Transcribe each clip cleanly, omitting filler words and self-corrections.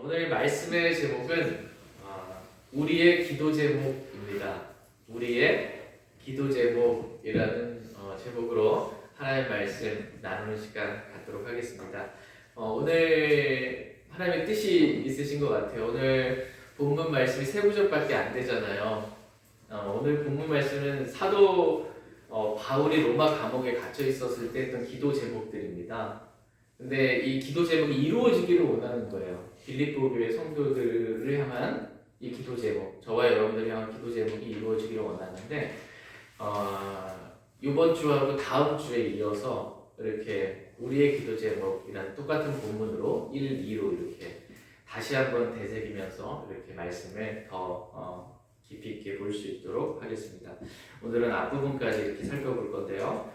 오늘 말씀의 제목은 우리의 기도 제목입니다. 우리의 기도 제목이라는 제목으로 하나님의 말씀 나누는 시간 갖도록 하겠습니다. 오늘 하나님의 뜻이 있으신 것 같아요. 오늘 본문 말씀이 세 구절밖에 안 되잖아요. 오늘 본문 말씀은 사도 바울이 로마 감옥에 갇혀 있었을 때 했던 기도 제목들입니다. 근데 이 기도 제목이 이루어지기를 원하는 거예요. 빌립보 교회 성도들을 향한 이 기도 제목, 저와 여러분들을 향한 기도 제목이 이루어지기를 원하는데 이번 주하고 다음 주에 이어서 이렇게 우리의 기도 제목이라는 똑같은 본문으로 1, 2로 이렇게 다시 한번 되새기면서 이렇게 말씀을 더 깊이 있게 볼 수 있도록 하겠습니다. 오늘은 앞부분까지 이렇게 살펴볼 건데요.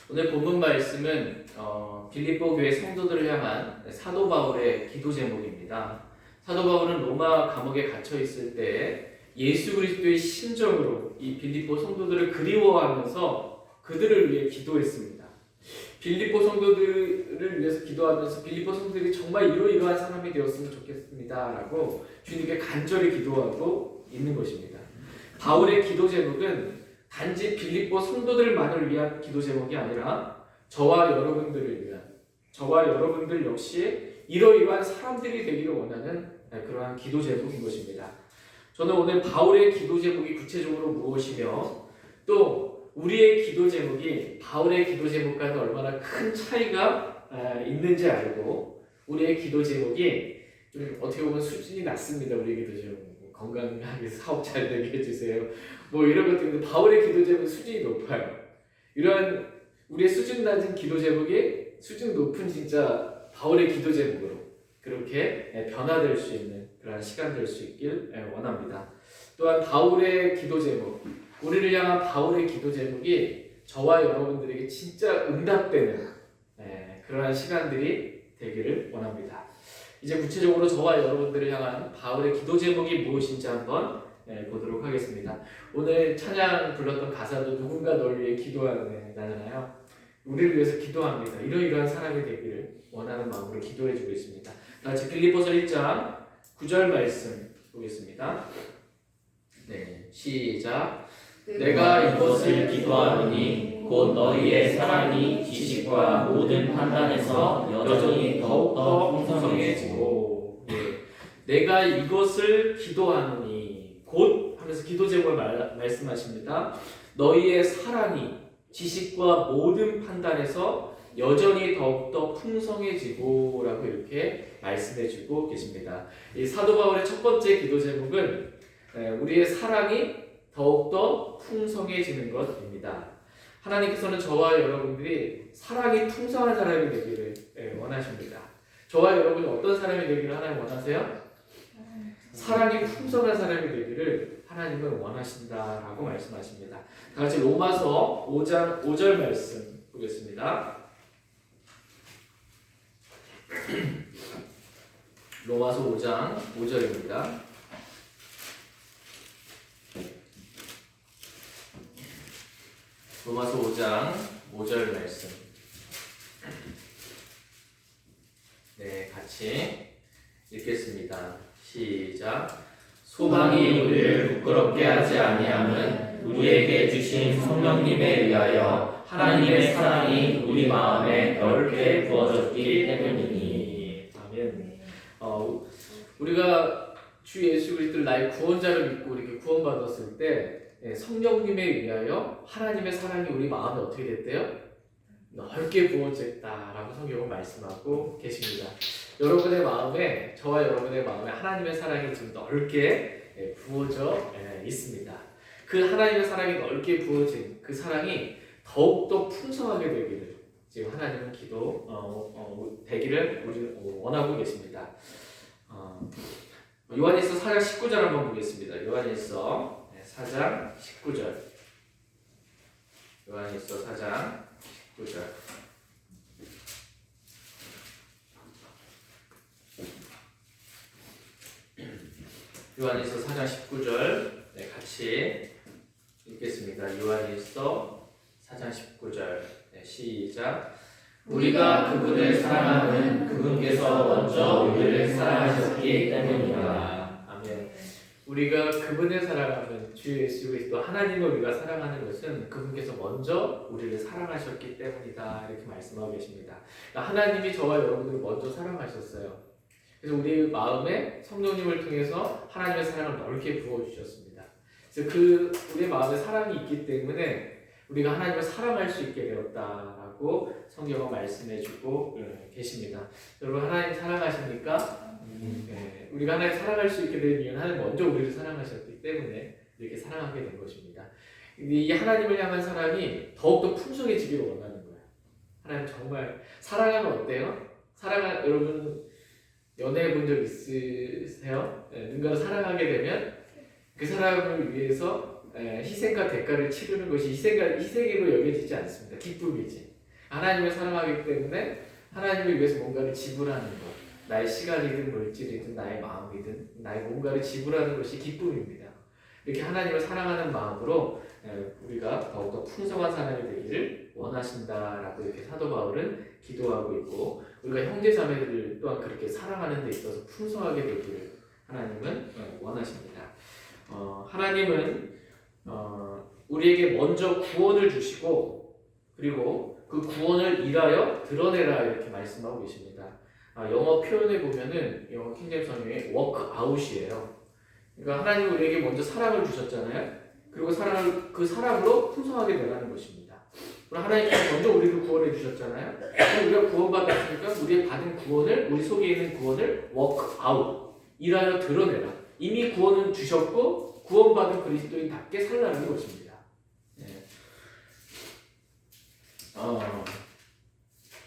오늘 본문 말씀은 빌립보 교회 성도들을 향한 사도 바울의 기도 제목입니다. 사도 바울은 로마 감옥에 갇혀 있을 때 예수 그리스도의 심정으로 이 빌립보 성도들을 그리워하면서 그들을 위해 기도했습니다. 빌립보 성도들을 위해서 기도하면서 빌립보 성도들이 정말 이러이러한 사람이 되었으면 좋겠습니다라고 주님께 간절히 기도하고 있는 것입니다. 바울의 기도 제목은 단지 빌립보 성도들만을 위한 기도 제목이 아니라 저와 여러분들을 위한, 저와 여러분들 역시 이러이러한 사람들이 되기를 원하는 그러한 기도 제목인 것입니다. 저는 오늘 바울의 기도 제목이 구체적으로 무엇이며 또 우리의 기도 제목이 바울의 기도 제목과는 얼마나 큰 차이가 있는지 알고 우리의 기도 제목이 좀 어떻게 보면 수준이 낮습니다. 우리의 기도 제목. 건강하게 사업 잘 되게 해주세요. 뭐 이런 것들인데 바울의 기도 제목은 수준이 높아요. 이러한 우리의 수준 낮은 기도 제목이 수준 높은 진짜 바울의 기도 제목으로 그렇게 변화될 수 있는 그런 시간 될 수 있길 원합니다. 또한 바울의 기도 제목, 우리를 향한 바울의 기도 제목이 저와 여러분들에게 진짜 응답되는 그러한 시간들이 되기를 원합니다. 이제 구체적으로 저와 여러분들을 향한 바울의 기도 제목이 무엇인지 한번 보도록 하겠습니다. 오늘 찬양 불렀던 가사도 누군가 널 위해 기도하잖아요. 우리를 위해서 기도합니다. 이러이러한 사람이 되기를 원하는 마음으로 기도해주고 있습니다. 다 같이 빌립보서 1장 9절 말씀 보겠습니다. 네, 시작. 내가 이것을 기도하노니 곧 너희의 사랑이 지식과 모든 판단에서 여전히 더욱더 풍성해지고. 네. 내가 이것을 기도하노니 곧 하면서 기도 제목을 말씀하십니다. 너희의 사랑이 지식과 모든 판단에서 여전히 더욱더 풍성해지고 라고 이렇게 말씀해주고 계십니다. 이 사도 바울의 첫 번째 기도 제목은 우리의 사랑이 더욱더 풍성해지는 것입니다. 하나님께서는 저와 여러분들이 사랑이 풍성한 사람이 되기를 원하십니다. 저와 여러분이 어떤 사람이 되기를 하나님 원하세요? 사랑이 풍성한 사람이 되기를 하나님은 원하신다라고 말씀하십니다. 다 같이 로마서 5장 5절 말씀 보겠습니다. 로마서 5장 5절입니다. 로마서 5장 5절 말씀. 네, 같이 읽겠습니다. 시작. 소망이 우리를 부끄럽게 하지 아니함은 우리에게 주신 성령님에 의하여 하나님의 사랑이 우리 마음에 넓게 부어졌기 때문이니. 아멘. 우리가 주 예수 그리스도를 나의 구원자를 믿고 이렇게 구원받았을 때 성령님에 의하여 하나님의 사랑이 우리 마음에 어떻게 됐대요? 넓게 부어졌다라고 성경은 말씀하고 계십니다. 여러분의 마음에, 저와 여러분의 마음에 하나님의 사랑이 좀 넓게 부어져 있습니다. 그 하나님의 사랑이 넓게 부어진 그 사랑이 더욱더 풍성하게 되기를 지금 하나님은 되기를 우리 원하고 계십니다. 요한일서 4장 19절 한번 보겠습니다. 요한일서 4장 19절. 요한일서 4장 19절. 요한일서 4장 19절. 네, 같이 읽겠습니다. 요한일서 4장 19절. 네, 시작. 우리가 그분을 사랑하는 그분께서 먼저 우리를 사랑하셨기 때문이다. 아멘. 우리가 그분을 사랑하면 주 예수 그리스도 하나님을 우리가 사랑하는 것은 그분께서 먼저 우리를 사랑하셨기 때문이다. 이렇게 말씀하고 계십니다. 그러니까 하나님이 저와 여러분들을 먼저 사랑하셨어요. 그래서 우리 마음에 성령님을 통해서 하나님의 사랑을 넓게 부어주셨습니다. 그래서 그 우리 마음에 사랑이 있기 때문에 우리가 하나님을 사랑할 수 있게 되었다라고 성경은 말씀해주고 계십니다. 여러분 하나님 사랑하십니까? 네, 우리가 하나님 사랑할 수 있게 된 이유는 하나님 먼저 우리를 사랑하셨기 때문에 이렇게 사랑하게 된 것입니다. 이 하나님을 향한 사랑이 더욱더 풍성해지기를 원하는 거예요. 하나님 정말 사랑하면 어때요? 여러분 연애해 본 적 있으세요? 누군가를 사랑하게 되면 그 사람을 위해서 희생과 대가를 치르는 것이 희생으로 여겨지지 않습니다. 기쁨이지. 하나님을 사랑하기 때문에 하나님을 위해서 뭔가를 지불하는 것, 나의 시간이든 물질이든 나의 마음이든 나의 뭔가를 지불하는 것이 기쁨입니다. 이렇게 하나님을 사랑하는 마음으로 우리가 더욱더 풍성한 사람이 되기를 원하신다라고 이렇게 사도 바울은 기도하고 있고, 우리가 형제자매들을 또한 그렇게 사랑하는 데 있어서 풍성하게 되기를 하나님은 원하십니다. 하나님은 우리에게 먼저 구원을 주시고 그리고 그 구원을 일하여 드러내라 이렇게 말씀하고 계십니다. 영어 표현에 보면은 영어 킹제임스 성경에 워크아웃이에요. 그러니까 하나님은 우리에게 먼저 사랑을 주셨잖아요. 그리고 그 사랑으로 풍성하게 되라는 것입니다. 그럼 하나님께서 먼저 우리를 구원해 주셨잖아요. 우리가 구원받았으니까 우리의 받은 구원을, 우리 속에 있는 구원을 워크아웃, 일하여 드러내라. 이미 구원은 주셨고 구원받은 그리스도인답게 살라는 것입니다. 네.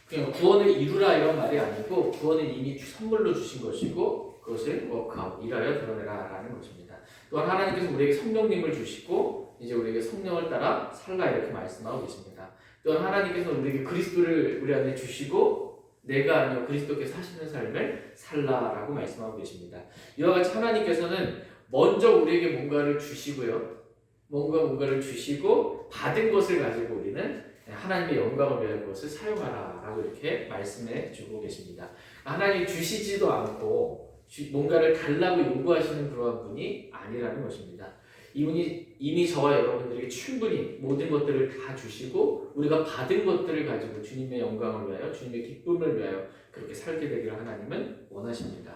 그냥 구원을 이루라 이런 말이 아니고 구원은 이미 선물로 주신 것이고 그것을 워크아웃, 일하여 드러내라 라는 것입니다. 또한 하나님께서 우리에게 성령님을 주시고 이제 우리에게 성령을 따라 살라 이렇게 말씀하고 계십니다. 또한 하나님께서 우리에게 그리스도를 우리 안에 주시고 내가 아니요 그리스도께서 하시는 삶을 살라라고 말씀하고 계십니다. 이와 같이 하나님께서는 먼저 우리에게 뭔가를 주시고요. 뭔가를 주시고 받은 것을 가지고 우리는 하나님의 영광을 위하여 그것을 사용하라라고 이렇게 말씀해 주고 계십니다. 하나님이 주시지도 않고 뭔가를 달라고 요구하시는 그러한 분이 아니라는 것입니다. 이분이 이미 저와 여러분들에게 충분히 모든 것들을 다 주시고 우리가 받은 것들을 가지고 주님의 영광을 위하여 주님의 기쁨을 위하여 그렇게 살게 되기를 하나님은 원하십니다.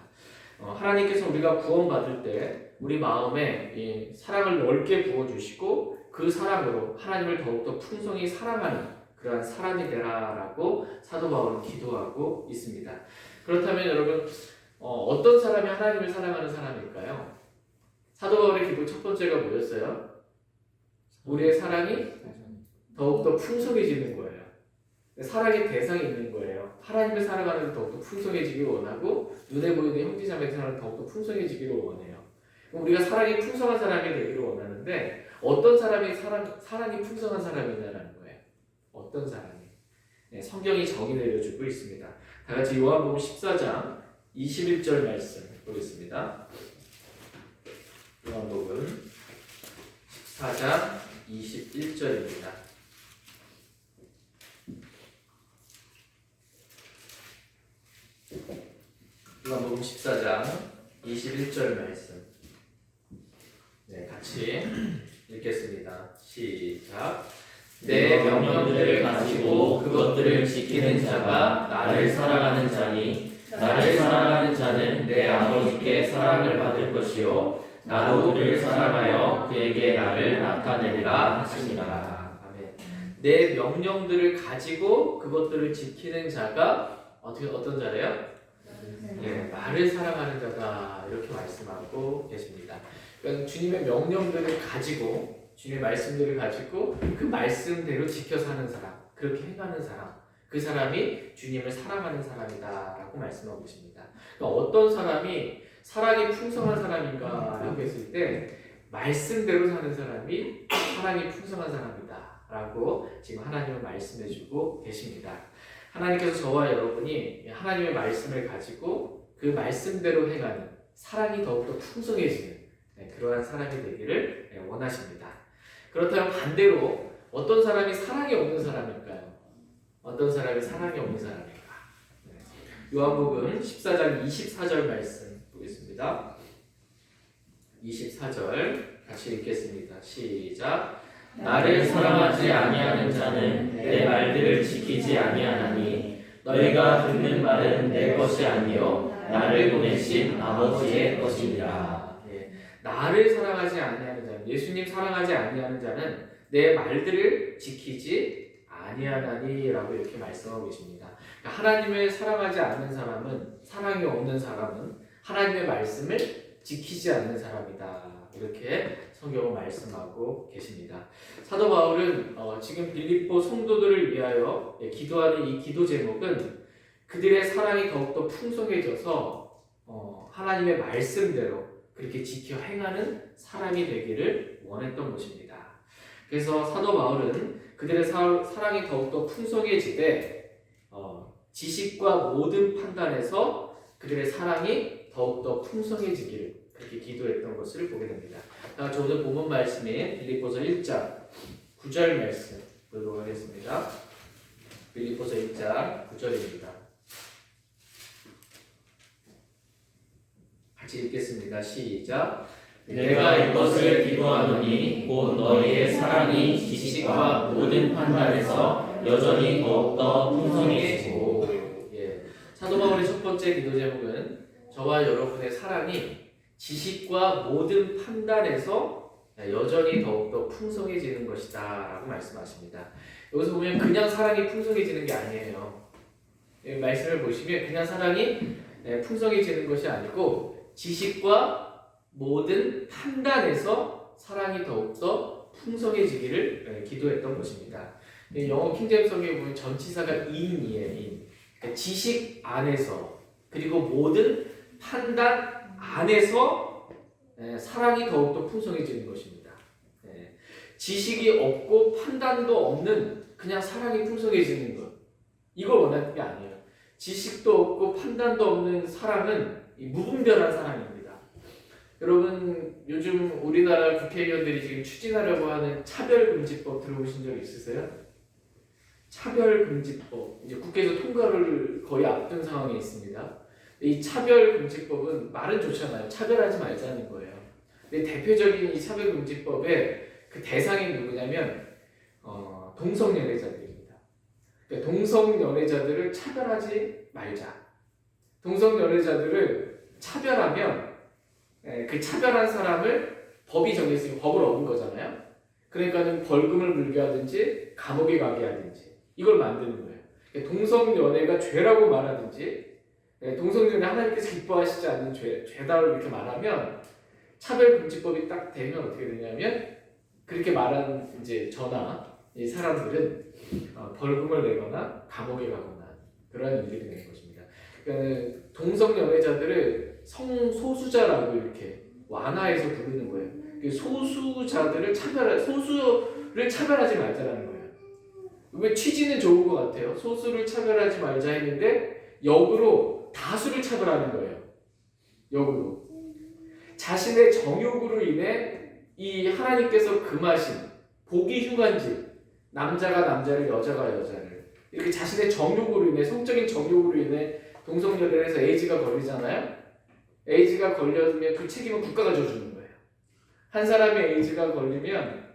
하나님께서 우리가 구원받을 때 우리 마음에 사랑을 넓게 부어주시고 그 사랑으로 하나님을 더욱더 풍성히 사랑하는 그러한 사람이 되라라고 사도 바울은 기도하고 있습니다. 그렇다면 여러분 어떤 사람이 하나님을 사랑하는 사람일까요? 사도 바울의 기도 첫 번째가 뭐였어요? 우리의 사랑이 더욱더 풍성해지는 거예요. 사랑의 대상이 있는 거예요. 하나님을 사랑하는 더욱더 풍성해지기를 원하고 눈에 보이는 형제자매 사랑을 더욱더 풍성해지기를 원해요. 우리가 사랑이 풍성한 사람이 되기를 원하는데 어떤 사람이 사랑이 풍성한 사람이냐라는 거예요. 어떤 사람이? 네, 성경이 정의 내려주고 있습니다. 다 같이 요한복음 14장 21절 말씀 보겠습니다. 요한복음 14장 21절입니다. 요한복음 14장 21절 말씀. 네, 같이 읽겠습니다. 시작. 내 명령들을 가지고 그것들을 지키는 자가 나를 사랑하는 자니 나를 사랑하는 자는 내 아버지께 사랑을 받을 것이요 나도 그를 사랑하여 그에게 나를 나타내리라 하시니라. 아멘. 내 명령들을 가지고 그것들을 지키는 자가 어떤 자래요? 네, 나를 사랑하는 자다 이렇게 말씀하고 계십니다. 그러니까 주님의 명령들을 가지고 주님의 말씀들을 가지고 그 말씀대로 지켜 사는 사람, 그렇게 행하는 사람, 그 사람이 주님을 사랑하는 사람이다라고 말씀하고 계십니다. 그러니까 어떤 사람이 사랑이 풍성한 사람인가라고 했을 때 말씀대로 사는 사람이 사랑이 풍성한 사람이다라고 지금 하나님은 말씀해주고 계십니다. 하나님께서 저와 여러분이 하나님의 말씀을 가지고 그 말씀대로 행하는 사랑이 더욱더 풍성해지는 그러한 사람이 되기를 원하십니다. 그렇다면 반대로 어떤 사람이 사랑이 없는 사람일까요? 어떤 사람이 사랑이 없는 사람인가? 요한복음 14장 24절 말씀 보겠습니다. 24절 같이 읽겠습니다. 시작. 나를 사랑하지 아니하는 자는 내 말들을 지키지 아니하나니 너희가 듣는 말은 내 것이 아니요 나를 보내신 아버지의 것이니라. 나를 사랑하지 아니하는 자는, 예수님 사랑하지 아니하는 자는 내 말들을 지키지 아니하나니라고 이렇게 말씀하고 계십니다. 그러니까 하나님을 사랑하지 않는 사람은, 사랑이 없는 사람은 하나님의 말씀을 지키지 않는 사람이다. 이렇게 성경은 말씀하고 계십니다. 사도 바울은 지금 빌립보 성도들을 위하여 기도하는 이 기도 제목은 그들의 사랑이 더욱더 풍성해져서 하나님의 말씀대로 그렇게 지켜 행하는 사람이 되기를 원했던 것입니다. 그래서 사도 바울은 그들의 사랑이 더욱더 풍성해지되 지식과 모든 판단에서 그들의 사랑이 더욱더 풍성해지기를 그렇게 기도했던 것을 보게 됩니다. 자, 오늘 본문 말씀인 빌립보서 1장 9절 말씀 보도록 하겠습니다. 빌립보서 1장 9절입니다. 같이 읽겠습니다. 시작. 내가 이것을 기도하노니 곧 너희의 사랑이 지식과 모든 판단에서 여전히 더욱더 풍성해지고. 사도 바울의 첫 번째 기도 제목은 저와 여러분의 사랑이 지식과 모든 판단에서 여전히 더욱더 풍성해지는 것이다 라고 말씀하십니다. 여기서 보면 그냥 사랑이 풍성해지는 게 아니에요. 말씀을 보시면 그냥 사랑이 풍성해지는 것이 아니고 지식과 모든 판단에서 사랑이 더욱더 풍성해지기를 기도했던 것입니다. 영어 킹제임스 성경에 보면 전치사가 in이에요. 그러니까 지식 안에서 그리고 모든 판단 안에서 사랑이 더욱더 풍성해지는 것입니다. 지식이 없고 판단도 없는 그냥 사랑이 풍성해지는 것, 이걸 원하는 게 아니에요. 지식도 없고 판단도 없는 사랑은 무분별한 사랑입니다. 여러분, 요즘 우리나라 국회의원들이 지금 추진하려고 하는 차별금지법 들어보신 적 있으세요? 차별금지법, 이제 국회에서 통과를 거의 앞둔 상황에 있습니다. 이 차별금지법은 말은 좋잖아요. 차별하지 말자는 거예요. 근데 대표적인 이 차별금지법의 그 대상이 누구냐면 동성연애자들입니다. 그러니까 동성연애자들을 차별하지 말자. 동성연애자들을 차별하면 그 차별한 사람을 법이 정했으면 법을 어긴 거잖아요. 그러니까는 벌금을 물게 하든지 감옥에 가게 하든지 이걸 만드는 거예요. 동성연애가 죄라고 말하든지 동성연애 하나님께서 기뻐하시지 않는 죄다라고 이렇게 말하면 차별금지법이 딱 되면 어떻게 되냐면 그렇게 말하는 이제 저나 이 사람들은 벌금을 내거나 감옥에 가거나 그러한 일이 되는 것입니다. 그러니까 동성연애자들을 성소수자라고 이렇게 완화해서 부르는 거예요. 소수자들을 소수를 차별하지 말자라는 거예요. 왜 취지는 좋은 것 같아요. 소수를 차별하지 말자 했는데 역으로 다수를 차별하는 거예요. 역으로 자신의 정욕으로 인해 이 하나님께서 금하신 보기 흉한지 남자가 남자를 여자가 여자를 이렇게 자신의 정욕으로 인해 성적인 정욕으로 인해 동성연애를 해서 에이즈가 걸리잖아요. 에이즈가 걸려면 그 책임은 국가가 져주는 거예요. 한 사람이 에이즈가 걸리면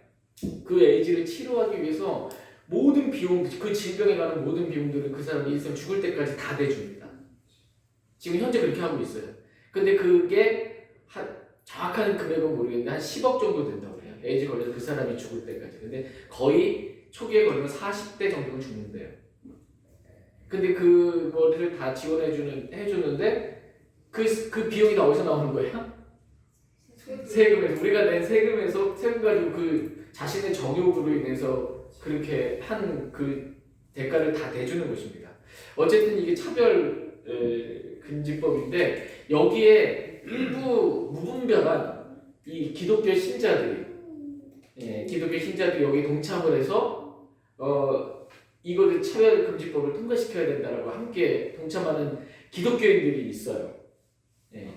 그 에이즈를 치료하기 위해서 모든 비용, 그 질병에 관한 모든 비용들은 그 사람이 일생 죽을 때까지 다 대줍니다. 지금 현재 그렇게 하고 있어요. 근데 그게 정확한 금액은 모르겠는데 한 10억 정도 된다고 해요. 에이즈 걸려서 그 사람이 죽을 때까지. 근데 거의 초기에 걸리면 40대 정도는 죽는데요. 근데 그거를 다 해주는데 그 비용이 다 어디서 나오는 거예요? 세금에서. 우리가 낸 세금에서 세금 가지고 그 자신의 정욕으로 인해서 그렇게 한 그 대가를 다 대주는 것입니다. 어쨌든 이게 차별 금지법인데 여기에 일부 무분별한 이 기독교 신자들이 여기 동참을 해서 이거를 차별금지법을 통과시켜야 된다라고 함께 동참하는 기독교인들이 있어요.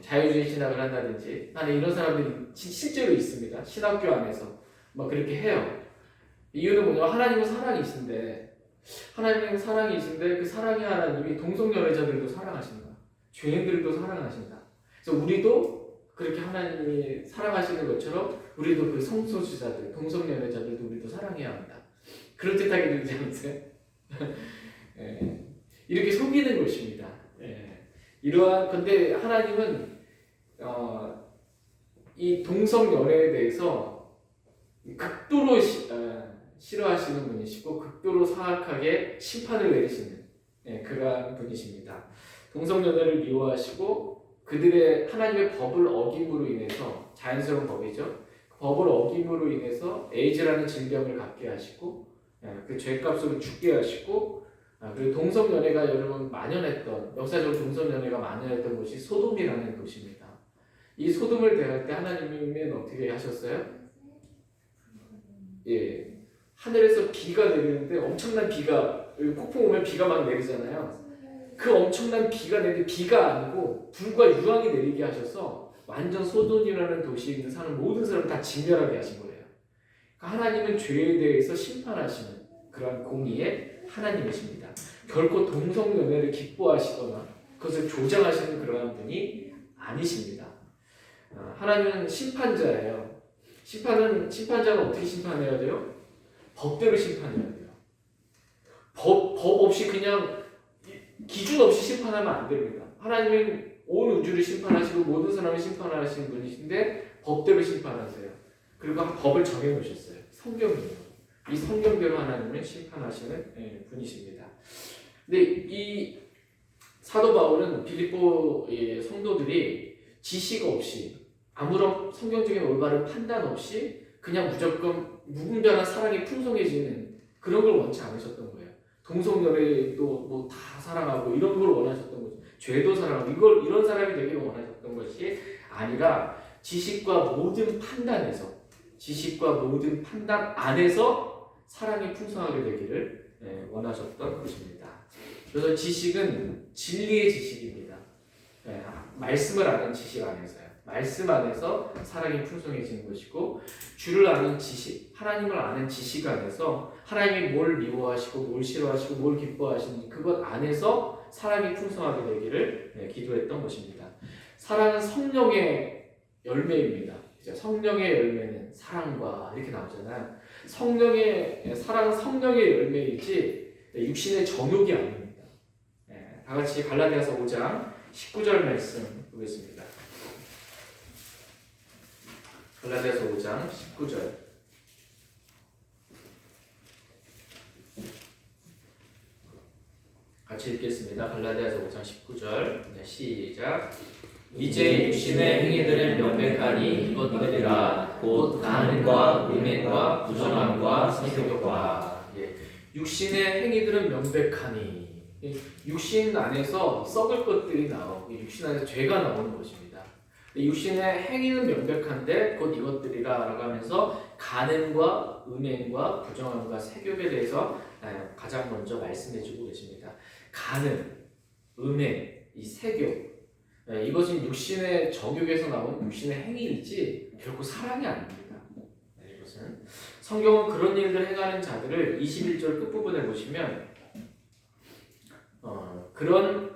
자유주의 신학을 한다든지 아니 이런 사람들이 실제로 있습니다. 신학교 안에서 막 그렇게 해요. 이유는 뭐냐면 하나님은 사랑이신데 하나님은 사랑이신데 그 사랑의 하나님이 동성연애자들도 사랑하신다. 죄인들도 사랑하신다. 그래서 우리도 그렇게 하나님이 사랑하시는 것처럼 우리도 그 성소수자들, 동성연애자들도 우리도 사랑해야 한다. 그럴듯하게 들리지 않으세요? 예, 이렇게 속이는 것입니다. 예, 이러한 근데 하나님은 이 동성연애에 대해서 극도로 싫어하시는 분이시고 극도로 사악하게 심판을 내리시는 그러한 분이십니다. 동성연애를 미워하시고 그들의 하나님의 법을 어김으로 인해서 자연스러운 법이죠. 법을 어김으로 인해서 에이즈라는 질병을 갖게 하시고 그 죄값으로 죽게 하시고 그리고 동성연애가 여러분 만연했던 역사적으로 동성연애가 만연했던 곳이 소돔이라는 도시입니다. 이 소돔을 대할 때 하나님은 어떻게 하셨어요? 예, 하늘에서 비가 내리는데 엄청난 비가 폭풍 오면 비가 막 내리잖아요. 그 엄청난 비가 내리는데 비가 아니고 불과 유황이 내리게 하셔서 완전 소돔이라는 도시에 있는 사는 모든 사람을 다 진멸하게 하신 거예요. 그러니까 하나님은 죄에 대해서 심판하시는 그런 공의의 하나님이십니다. 결코 동성연애를 기뻐하시거나 그것을 조장하시는 그러한 분이 아니십니다. 하나님은 심판자예요. 심판자는 어떻게 심판해야 돼요? 법대로 심판해야 돼요. 법 없이 그냥 기준 없이 심판하면 안 됩니다. 하나님은 온 우주를 심판하시고 모든 사람을 심판하시는 분이신데 법대로 심판하세요. 그리고 법을 정해놓으셨어요. 성경이에요. 이 성경대로 하나님은 심판하시는 분이십니다. 근데 이 사도 바울은 빌립보 성도들이 지식 없이 아무런 성경적인 올바른 판단 없이 그냥 무조건 무분별한 사랑이 풍성해지는 그런 걸 원치 않으셨던 거예요. 동성연애도 뭐 다 사랑하고 이런 걸 원하셨던 거죠. 죄도 사랑하고 이런 사람이 되기를 원하셨던 것이 아니라 지식과 모든 판단 안에서 사랑이 풍성하게 되기를 원하셨던 것입니다. 그래서 지식은 진리의 지식입니다. 말씀을 아는 지식 안에서요. 말씀 안에서 사랑이 풍성해지는 것이고 주를 아는 지식, 하나님을 아는 지식 안에서 하나님이 뭘 미워하시고 뭘 싫어하시고 뭘 기뻐하시는지 그것 안에서 사랑이 풍성하게 되기를 기도했던 것입니다. 사랑은 성령의 열매입니다. 성령의 열매는 사랑과 이렇게 나오잖아요. 사랑은 성령의 열매이지 육신의 정욕이 아닙니다. 다 같이 갈라디아서 5장 19절 말씀 보겠습니다. 갈라디아서 5장 19절 같이 읽겠습니다. 갈라디아서 5장 19절 시작. 이제 육신의 행위들은 명백하니 이것들이라 곧 간음과 음행과 부정함과 세속과. 육신의 행위들은 명백하니 육신 안에서 썩을 것들이 나오고 육신 안에서 죄가 나오는 것입니다. 육신의 행위는 명백한데 곧 이것들이라 라고 하면서 간음과 음행과 부정함과 세욕에 대해서 가장 먼저 말씀해주고 계십니다. 간음, 음행, 이 세욕 이것은 육신의 정욕에서 나온 육신의 행위이지 결코 사랑이 아닙니다. 이것은 성경은 그런 일들 행하는 자들을 21절 끝부분에 보시면 그런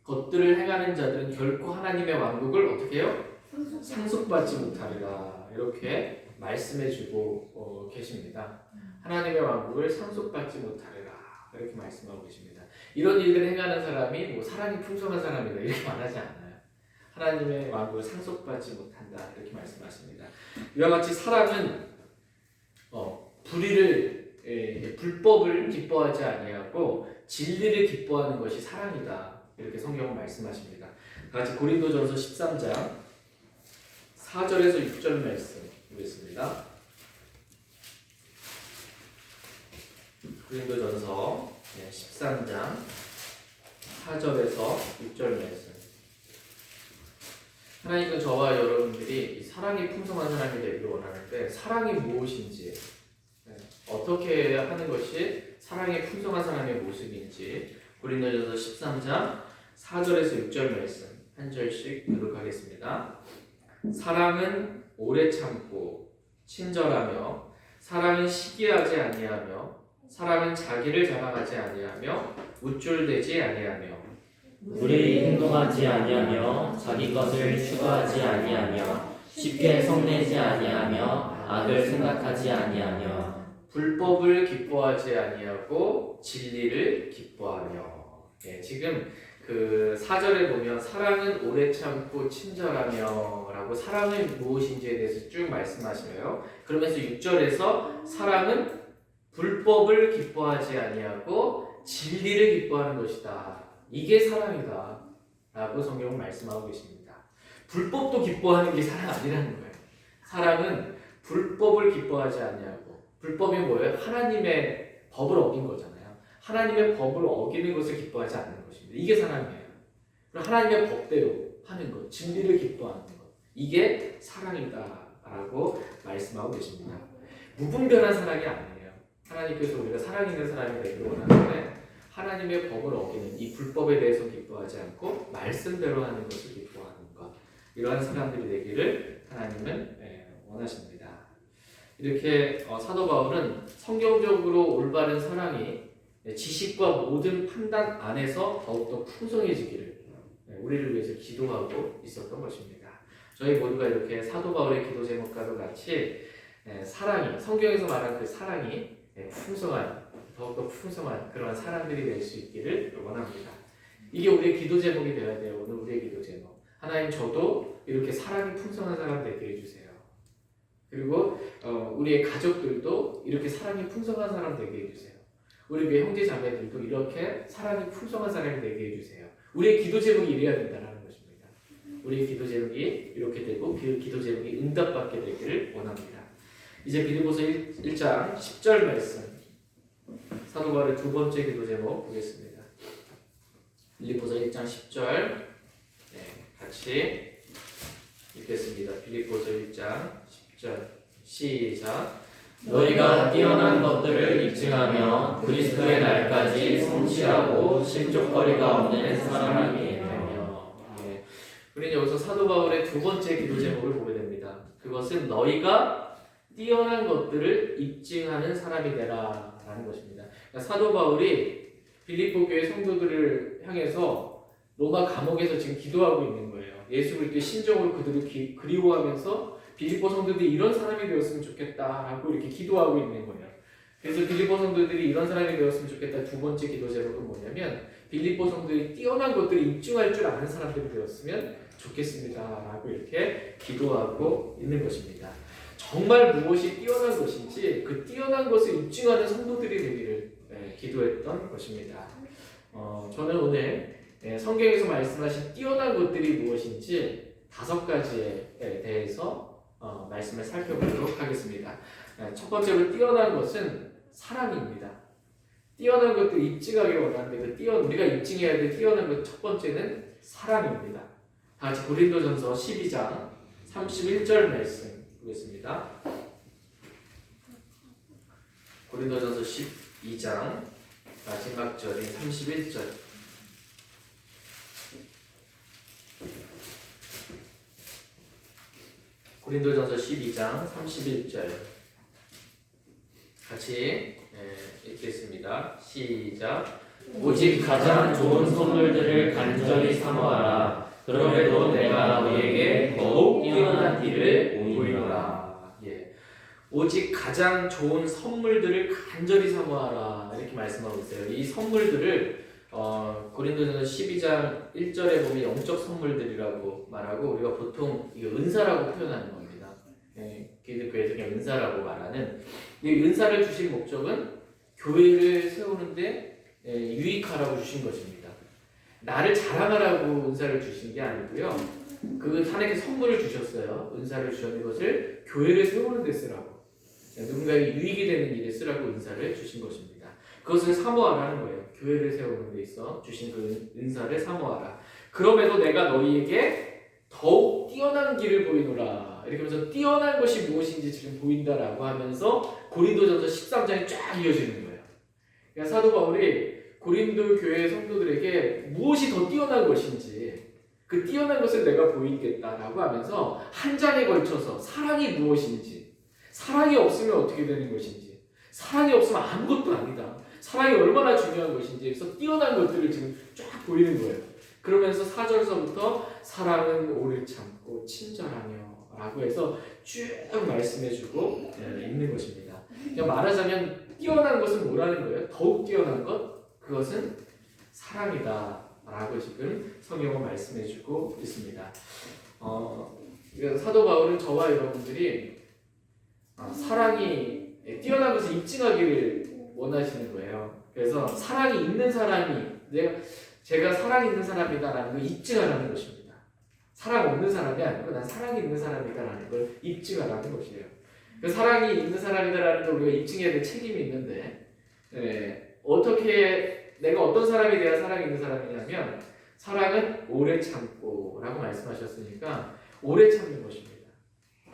것들을 행하는 자들은 결코 하나님의 왕국을 어떻게 해요? 상속받지 못하리라 이렇게 말씀해주고 계십니다. 하나님의 왕국을 상속받지 못하리라 이렇게 말씀하고 계십니다. 이런 일들을 행하는 사람이 뭐 사랑이 풍성한 사람이다 이렇게 말하지 않아요. 하나님의 왕국을 상속받지 못한다 이렇게 말씀하십니다. 이와 같이 사랑은 불법을 기뻐하지 아니하고 진리를 기뻐하는 것이 사랑이다 이렇게 성경은 말씀하십니다. 같이 고린도전서 13장 4절에서 6절 말씀 보겠습니다. 고린도전서 13장 4절에서 6절 말씀. 하나님은 저와 여러분들이 사랑이 풍성한 사람이 되기를 원하는데 사랑이 무엇인지 어떻게 하는 것이 사랑이 풍성한 사람의 모습인지 고린도전서 13장 4절에서 6절 말씀 한 절씩 교독하겠습니다. 사랑은 오래 참고 친절하며 사랑은 시기하지 아니하며 사람은 자기를 자랑하지 아니하며 우쭐대지 아니하며 불의히 행동하지 아니하며 자기 것을 추구하지 아니하며 쉽게 성내지 아니하며 악을 생각하지 아니하며 불법을 기뻐하지 아니하고 진리를 기뻐하며. 예, 지금 그 4절에 보면 사랑은 오래 참고 친절하며 라고 사랑은 무엇인지에 대해서 쭉 말씀하시며요. 그러면서 6절에서 사랑은 불법을 기뻐하지 아니하고 진리를 기뻐하는 것이다. 이게 사랑이다 라고 성경은 말씀하고 계십니다. 불법도 기뻐하는 게 사랑 아니라는 거예요. 사랑은 불법을 기뻐하지 아니하고, 불법이 뭐예요? 하나님의 법을 어긴 거잖아요. 하나님의 법을 어기는 것을 기뻐하지 않는 것입니다. 이게 사랑이에요. 하나님의 법대로 하는 것, 진리를 기뻐하는 것, 이게 사랑이다라고 말씀하고 계십니다. 무분별한 사랑이 아니에요. 하나님께서 우리가 사랑 있는 사람이 되기를 원하는데 하나님의 법을 어기는 이 불법에 대해서 기뻐하지 않고 말씀대로 하는 것을 기뻐하는 것, 이러한 사람들이 되기를 하나님은 원하십니다. 이렇게 사도 바울은 성경적으로 올바른 사랑이 지식과 모든 판단 안에서 더욱더 풍성해지기를 우리를 위해서 기도하고 있었던 것입니다. 저희 모두가 이렇게 사도 바울의 기도 제목과도 같이 사랑이, 성경에서 말하는 그 사랑이 풍성한, 더욱더 풍성한 그런 사람들이 될 수 있기를 원합니다. 이게 우리의 기도 제목이 되어야 돼요. 오늘 우리의 기도 제목. 하나님, 저도 이렇게 사랑이 풍성한 사람 되게 해주세요. 그리고 우리의 가족들도 이렇게 사랑이 풍성한 사람 되게 해주세요. 우리 교회 형제 자매들도 이렇게 사랑이 풍성한 사람이 되게 해주세요. 우리의 기도 제목이 이래야 된다는 것입니다. 우리의 기도 제목이 이렇게 되고 그 기도 제목이 응답받게 되기를 원합니다. 이제 빌립보서 1장 10절 말씀, 사도 바울의 두 번째 기도 제목 보겠습니다. 빌립보서 1장 10절 같이 읽겠습니다. 빌립보서 1장 10절 시작. 너희가 뛰어난 것들을 입증하며 그리스도의 날까지 성실하고 실족거리가 없는 사람이 되며. 우리는 여기서 사도 바울의 두 번째 기도 제목을 보게 됩니다. 그것은 너희가 뛰어난 것들을 입증하는 사람이 되라 라는 것입니다. 그러니까 사도 바울이 빌립보 교회 성도들을 향해서 로마 감옥에서 지금 기도하고 있는 거예요. 예수 그리스도의 신정으로 그들을 그리워하면서 빌립보 성도들이 이런 사람이 되었으면 좋겠다라고 이렇게 기도하고 있는 거예요. 그래서 빌립보 성도들이 이런 사람이 되었으면 좋겠다 두 번째 기도 제목은 뭐냐면 빌립보 성도들이 뛰어난 것들을 입증할 줄 아는 사람들이 되었으면 좋겠습니다라고 이렇게 기도하고 있는 것입니다. 정말 무엇이 뛰어난 것인지 그 뛰어난 것을 입증하는 성도들이 되기를 기도했던 것입니다. 저는 오늘 성경에서 말씀하신 뛰어난 것들이 무엇인지 5가지에 대해서 말씀을 살펴보도록 하겠습니다. 첫 번째로 뛰어난 것은 사랑입니다. 뛰어난 것도 입증하기 원하는데 우리가 입증해야 될 뛰어난 것 첫 번째는 사랑입니다. 다 같이 고린도전서 12장 31절 말씀 보겠습니다. 고린도전서 12장 마지막 절인 31절. 고린도전서 12장 31절 같이 읽겠습니다. 시작. 오직 가장 좋은 선물들을 간절히 사모하라. 그럼에도 내가 너희에게 더욱 뛰어난 길을 보이노라. 오직 가장 좋은 선물들을 간절히 사모하라 이렇게 말씀하고 있어요. 이 선물들을 고린도전서 12장 1절에 보면 영적 선물들이라고 말하고 우리가 보통 이거 은사라고 표현하는 겁니다. 기독교에서 그냥 은사라고 말하는 이 은사를 주신 목적은 교회를 세우는데 유익하라고 주신 것입니다. 나를 자랑하라고 은사를 주신 게 아니고요. 그 하나님께 선물을 주셨어요. 은사를 주셨는 것을 교회를 세우는 데 쓰라고, 누군가에게 유익이 되는 일에 쓰라고 은사를 주신 것입니다. 그것을 사모하라는 거예요. 교회를 세우는 데 있어 주신 그 은사를 사모하라. 그럼에도 내가 너희에게 더욱 뛰어난 길을 보이노라. 이렇게 하면서 뛰어난 것이 무엇인지 지금 보인다라고 하면서 고린도전서 13장이 쫙 이어지는 거예요. 그러니까 사도 바울이 고린도 교회 성도들에게 무엇이 더 뛰어난 것인지 그 뛰어난 것을 내가 보이겠다라고 하면서 한 장에 걸쳐서 사랑이 무엇인지, 사랑이 없으면 어떻게 되는 것인지, 사랑이 없으면 아무것도 아니다. 사랑이 얼마나 중요한 것인지 그래서 뛰어난 것들을 지금 쫙 보이는 거예요. 그러면서 4절서부터 사랑은 오래 참고 친절하며 라고 해서 쭉 말씀해주고 있는 것입니다. 그냥 말하자면 뛰어난 것은 뭐라는 거예요? 더욱 뛰어난 것? 그것은 사랑이다 라고 지금 성경은 말씀해주고 있습니다. 사도 바울은 저와 여러분들이 사랑이 뛰어난 것을 입증하기를 원하시는 거예요. 그래서 사랑이 있는 사람이 제가 사랑이 있는 사람이다라는 걸 입증하라는 것입니다. 사랑 없는 사람이 아니고 난 사랑이 있는 사람이다라는 걸 입증하라는 것이에요. 그 사랑이 있는 사람이다라는 걸 우리가 입증해야 될 책임이 있는데 어떻게 내가 어떤 사람이 돼야 사랑이 있는 사람이냐면 사랑은 오래 참고 라고 말씀하셨으니까 오래 참는 것입니다.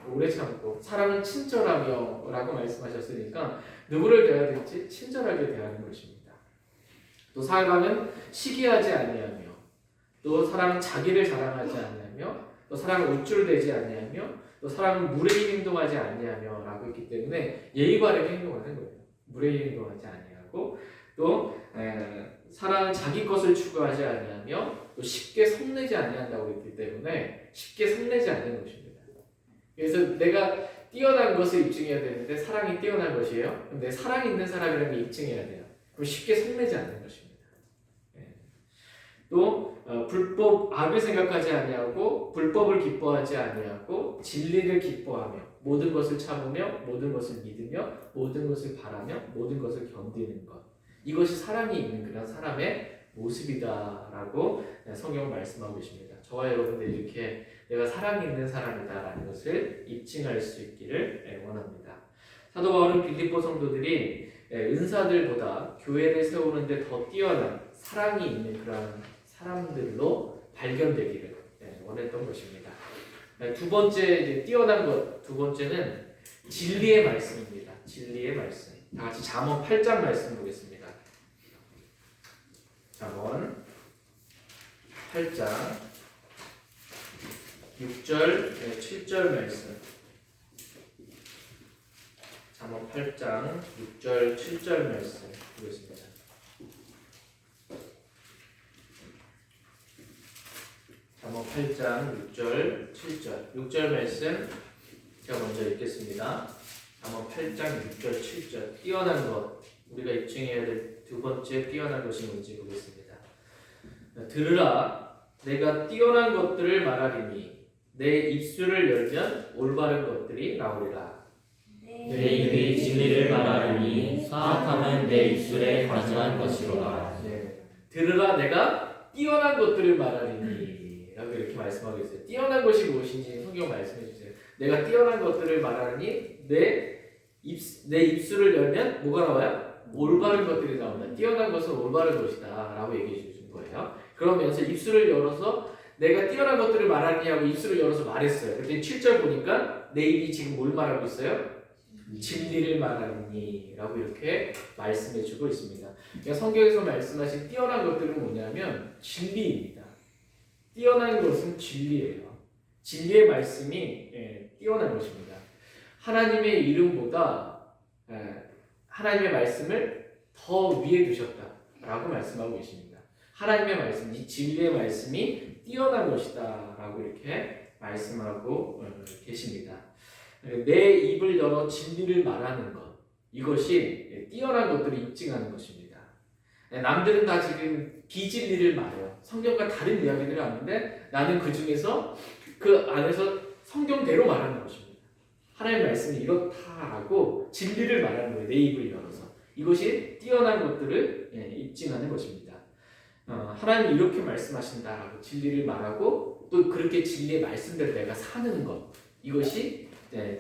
오래 참고 사랑은 친절하며 라고 말씀하셨으니까 누구를 대해야 될지 친절하게 대하는 것입니다. 또 사랑은 시기하지 아니하며 또 사랑은 자기를 자랑하지 아니하며 또 사랑은 우쭐대지 아니하며 또 사랑은 무례히 행동하지 아니하며 라고 했기 때문에 예의 바르게 행동하는 거예요. 무례히 행동하지 아니하고 또 사랑은 자기 것을 추구하지 아니하며 또 쉽게 성내지 아니한다고 했기 때문에 쉽게 성내지 않는 것입니다. 그래서 내가 뛰어난 것을 입증해야 되는데 사랑이 뛰어난 것이에요. 근데 사랑이 있는 사람이라는 게 입증해야 돼요. 그럼 쉽게 성내지 않는 것입니다. 또 불법 악을 생각하지 아니하고 불법을 기뻐하지 아니하고 진리를 기뻐하며 모든 것을 참으며 모든 것을 믿으며 모든 것을 바라며 모든 것을 견디는 것, 이것이 사랑이 있는 그런 사람의 모습이다라고 성경은 말씀하고 계십니다. 저와 여러분들 이렇게 내가 사랑이 있는 사람이다라는 것을 입증할 수 있기를 원합니다. 사도 바울은 빌립보 성도들이 은사들보다 교회를 세우는데 더 뛰어난 사랑이 있는 그런 사람들로 발견되기를 원했던 것입니다. 두 번째 뛰어난 것, 두 번째는 진리의 말씀입니다. 진리의 말씀. 다 같이 잠언 8장 말씀 보겠습니다. 잠언 8장 6절, 7절 말씀. 잠언 8장 6절, 7절 말씀 보겠습니다. 잠언 8장 6절, 7절. 6절 말씀 제가 먼저 읽겠습니다. 잠언 8장 6절, 7절. 뛰어난 것. 우리가 입증해야 될 두 번째 뛰어난 것이 뭔지 보겠습니다. 들으라, 내가 뛰어난 것들을 말하리니 내 입술을 열면 올바른 것들이 나오리라. 내 입이 진리를 말하리니 사악함은 내 입술에 가증한 것이로라. 들으라, 내가 뛰어난 것들을 말하리니 라고 이렇게 말씀하고 있어요. 뛰어난 것이 무엇인지 성경 말씀해 주세요. 내가 뛰어난 것들을 말하니 내 입술을 열면 뭐가 나와요? 올바른 것들이 나온다. 뛰어난 것은 올바른 것이다 라고 얘기해 주신 거예요. 그러면서 입술을 열어서 내가 뛰어난 것들을 말하니 하고 입술을 열어서 말했어요. 그런데 7절 보니까 내 입이 지금 뭘 말하고 있어요? 진리를 말하니 라고 이렇게 말씀해 주고 있습니다. 그러니까 성경에서 말씀하신 뛰어난 것들은 뭐냐면 진리입니다. 뛰어난 것은 진리예요. 진리의 말씀이 뛰어난 것입니다. 하나님의 이름보다 하나님의 말씀을 더 위에 두셨다라고 말씀하고 계십니다. 하나님의 말씀, 이 진리의 말씀이 뛰어난 것이다라고 이렇게 말씀하고 계십니다. 내 입을 열어 진리를 말하는 것, 이것이 뛰어난 것들을 입증하는 것입니다. 남들은 다 지금 비진리를 말해요. 성경과 다른 이야기들을 하는데 나는 그 중에서 그 안에서 성경대로 말하는 것입니다. 하나님의 말씀이 이렇다라고 진리를 말하는 거예요. 내 입을 열어서. 이것이 뛰어난 것들을 입증하는 것입니다. 하나님이 이렇게 말씀하신다라고 진리를 말하고 또 그렇게 진리의 말씀대로 내가 사는 것, 이것이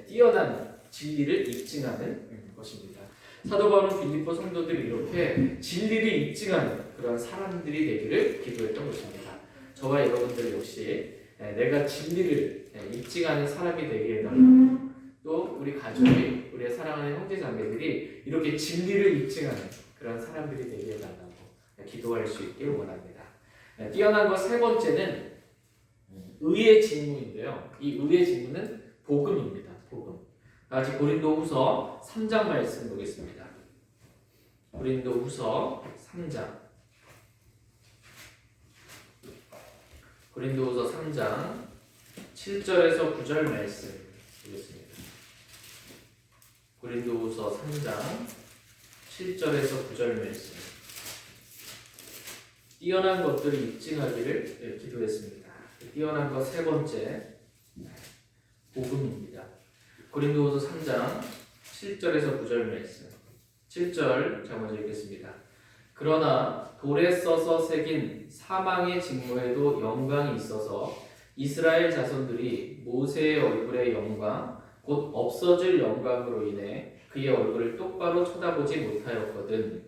뛰어난 진리를 입증하는 것입니다. 사도 바울은 빌립보 성도들이 이렇게 진리를 입증하는 그런 사람들이 되기를 기도했던 것입니다. 저와 여러분들 역시 내가 진리를 입증하는 사람이 되게 해달라고, 또 우리 가족이, 우리의 사랑하는 형제 자매들이 이렇게 진리를 입증하는 그런 사람들이 되게 해달라고 기도할 수 있길 원합니다. 뛰어난 것 세 번째는 의의 직무인데요. 이 의의 직무는 복음입니다. 복음. 같이 고린도후서 3장 말씀 보겠습니다. 고린도후서 3장. 고린도후서 3장 7절에서 9절 말씀 보겠습니다. 고린도후서 3장 7절에서 9절 말씀. 뛰어난 것들을 입증하기를 기도했습니다. 뛰어난 것 세 번째, 복음입니다. 고린도후서 3장 7절에서 9절 말씀. 7절 제가 먼저 읽겠습니다. 그러나 돌에 써서 새긴 사망의 직무에도 영광이 있어서 이스라엘 자손들이 모세의 얼굴의 영광 곧 없어질 영광으로 인해 그의 얼굴을 똑바로 쳐다보지 못하였거든.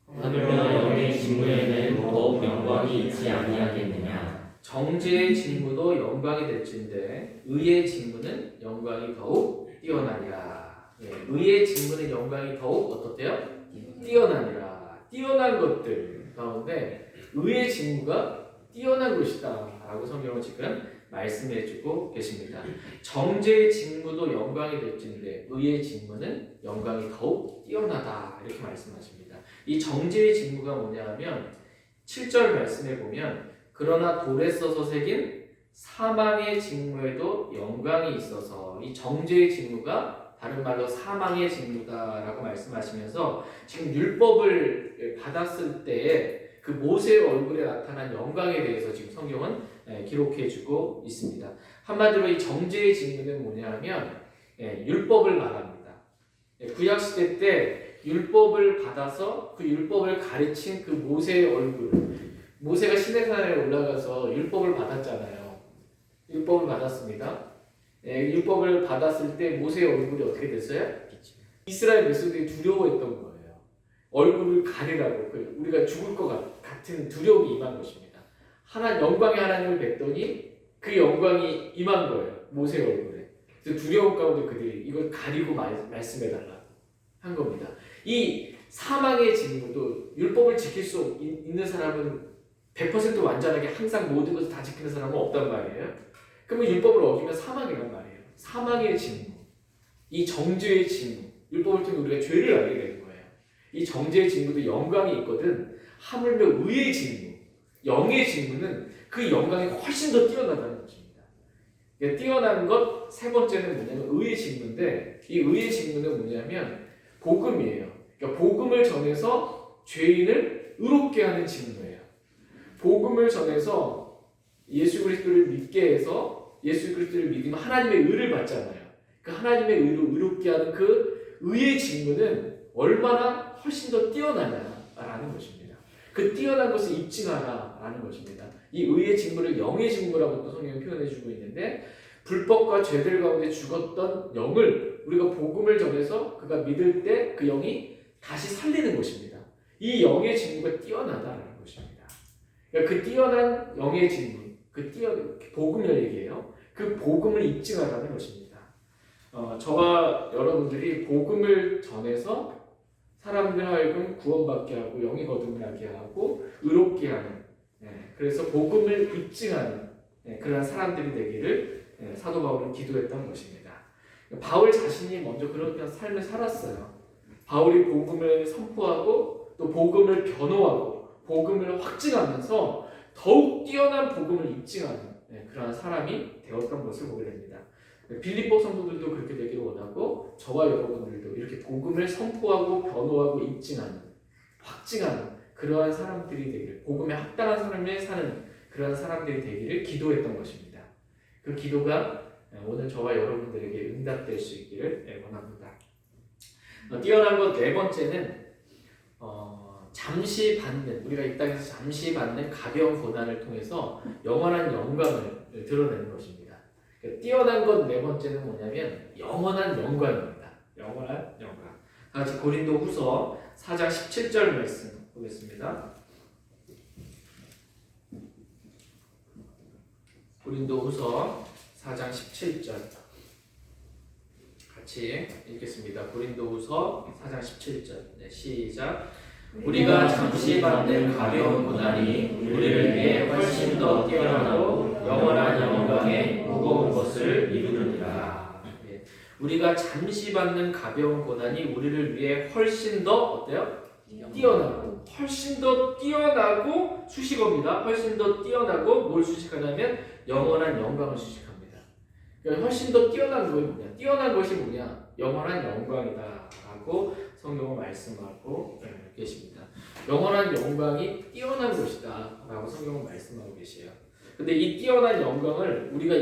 하물며 영의 직무에는 더욱 영광이 있지 아니하겠느냐. 정죄의 직무도 영광이 될진데 의의 직무는 영광이 더욱 뛰어나니라. 의의 직무는 영광이 더욱 어떻대요? 뛰어나니라. 뛰어난 것들 가운데 의의 직무가 뛰어난 것이다 라고 성경은 지금 말씀해주고 계십니다. 정죄의 직무도 영광이 될진데 의의 직무는 영광이 더욱 뛰어나다 이렇게 말씀하십니다. 이 정죄의 직무가 뭐냐 하면 7절 말씀해 보면 그러나 돌에 써서 새긴 사망의 직무에도 영광이 있어서 이 정죄의 직무가 다른 말로 사망의 직무다라고 말씀하시면서 지금 율법을 받았을 때에 그 모세의 얼굴에 나타난 영광에 대해서 지금 성경은 기록해주고 있습니다. 한마디로 이 정죄의 직무는 뭐냐면 율법을 말합니다. 구약시대 때 율법을 받아서 그 율법을 가르친 그 모세의 얼굴, 모세가 시내산에 올라가서 율법을 받았잖아요. 율법을 받았습니다. 율법을 받았을 때 모세의 얼굴이 어떻게 됐어요? 이스라엘 백성들이 두려워했던 거예요. 얼굴을 가리라고 우리가 죽을 것 같은 두려움이 임한 것입니다. 영광의 하나님을 뵀더니 그 영광이 임한 거예요. 모세의 얼굴에. 그래서 두려움 가운데 그들이 이걸 가리고 말씀해달라고 한 겁니다. 이 사망의 직무도 율법을 지킬 수 있는 사람은 100% 완전하게 항상 모든 것을 다 지키는 사람은 없단 말이에요. 그러면 율법을 어기면 사망이란 말이에요. 사망의 직무, 이 정죄의 직무, 율법을 통해 우리가 죄를 알게 되는 거예요. 이 정죄의 직무도 영광이 있거든. 하물며 의의 직무, 영의 직무는 그 영광이 훨씬 더 뛰어나다는 것입니다. 뛰어난 것 세 번째는 뭐냐면 의의 직무인데 이 의의 직무는 뭐냐면 복음이에요. 그러니까 복음을 전해서 죄인을 의롭게 하는 직무예요. 복음을 전해서 예수 그리스도를 믿게 해서 예수 그리스도를 믿으면 하나님의 의를 받잖아요. 그 하나님의 의로 의롭게 하는 그 의의 직무는 얼마나 훨씬 더 뛰어나냐라는 것입니다. 그 뛰어난 것을 입증하라라는 것입니다. 이 의의 직무를 영의 직무라고 또 성경이 표현해주고 있는데 불법과 죄들 가운데 죽었던 영을 우리가 복음을 전해서 그가 믿을 때 그 영이 다시 살리는 것입니다. 이 영의 직무가 뛰어나다라는 것입니다. 그러니까 그 뛰어난 영의 직무, 복음을 얘기해요. 그 복음을 입증하라는 것입니다. 저와 여러분들이 복음을 전해서 사람들 하여금 구원받게 하고 영이 거듭나게 하고 의롭게 하는 그래서 복음을 입증하는 그러한 사람들이 되기를 사도 바울은 기도했던 것입니다. 바울 자신이 먼저 그런 삶을 살았어요. 바울이 복음을 선포하고 또 복음을 변호하고 복음을 확증하면서 더욱 뛰어난 복음을 입증하는 그러한 사람이 되었던 것을 보게 됩니다. 빌립보 성도들도 그렇게 되기를 원하고 저와 여러분들도 이렇게 복음을 선포하고 변호하고 입증하는 확증하는 그러한 사람들이 되기를 복음에 합당한 삶을 사는 그러한 사람들이 되기를 기도했던 것입니다. 그 기도가 오늘 저와 여러분들에게 응답될 수 있기를 원합니다. 뛰어난 것 네 번째는 잠시 받는 우리가 이 땅에서 잠시 받는 가벼운 고난을 통해서 영원한 영광을 드러내는 것입니다. 뛰어난 것 네 번째는 뭐냐면 영원한 영광입니다. 영원한 영광. 다 같이 고린도후서 4장 17절 말씀 보겠습니다. 고린도후서 4장 17절 같이 읽겠습니다. 고린도후서 4장 17절 시작. 우리가 잠시 받는 가벼운 고난이 우리를 위해 훨씬 더 뛰어나고 영원한 영광의 무거운 것을 이루느니라. 우리가 잠시 받는 가벼운 고난이 우리를 위해 훨씬 더 어때요? 뛰어나고 훨씬 더 뛰어나고 수식어입니다. 훨씬 더 뛰어나고 뭘 수식하냐면 영원한 영광을 수식합니다. 그러니까 훨씬 더 뛰어난 것이 뭐냐? 뛰어난 것이 뭐냐? 영원한 영광이다라고 성경은 말씀하고 계십니다. 영원한 영광이 뛰어난 것이다라고 성경은 말씀하고 계세요. 근데 이 뛰어난 영광을 우리가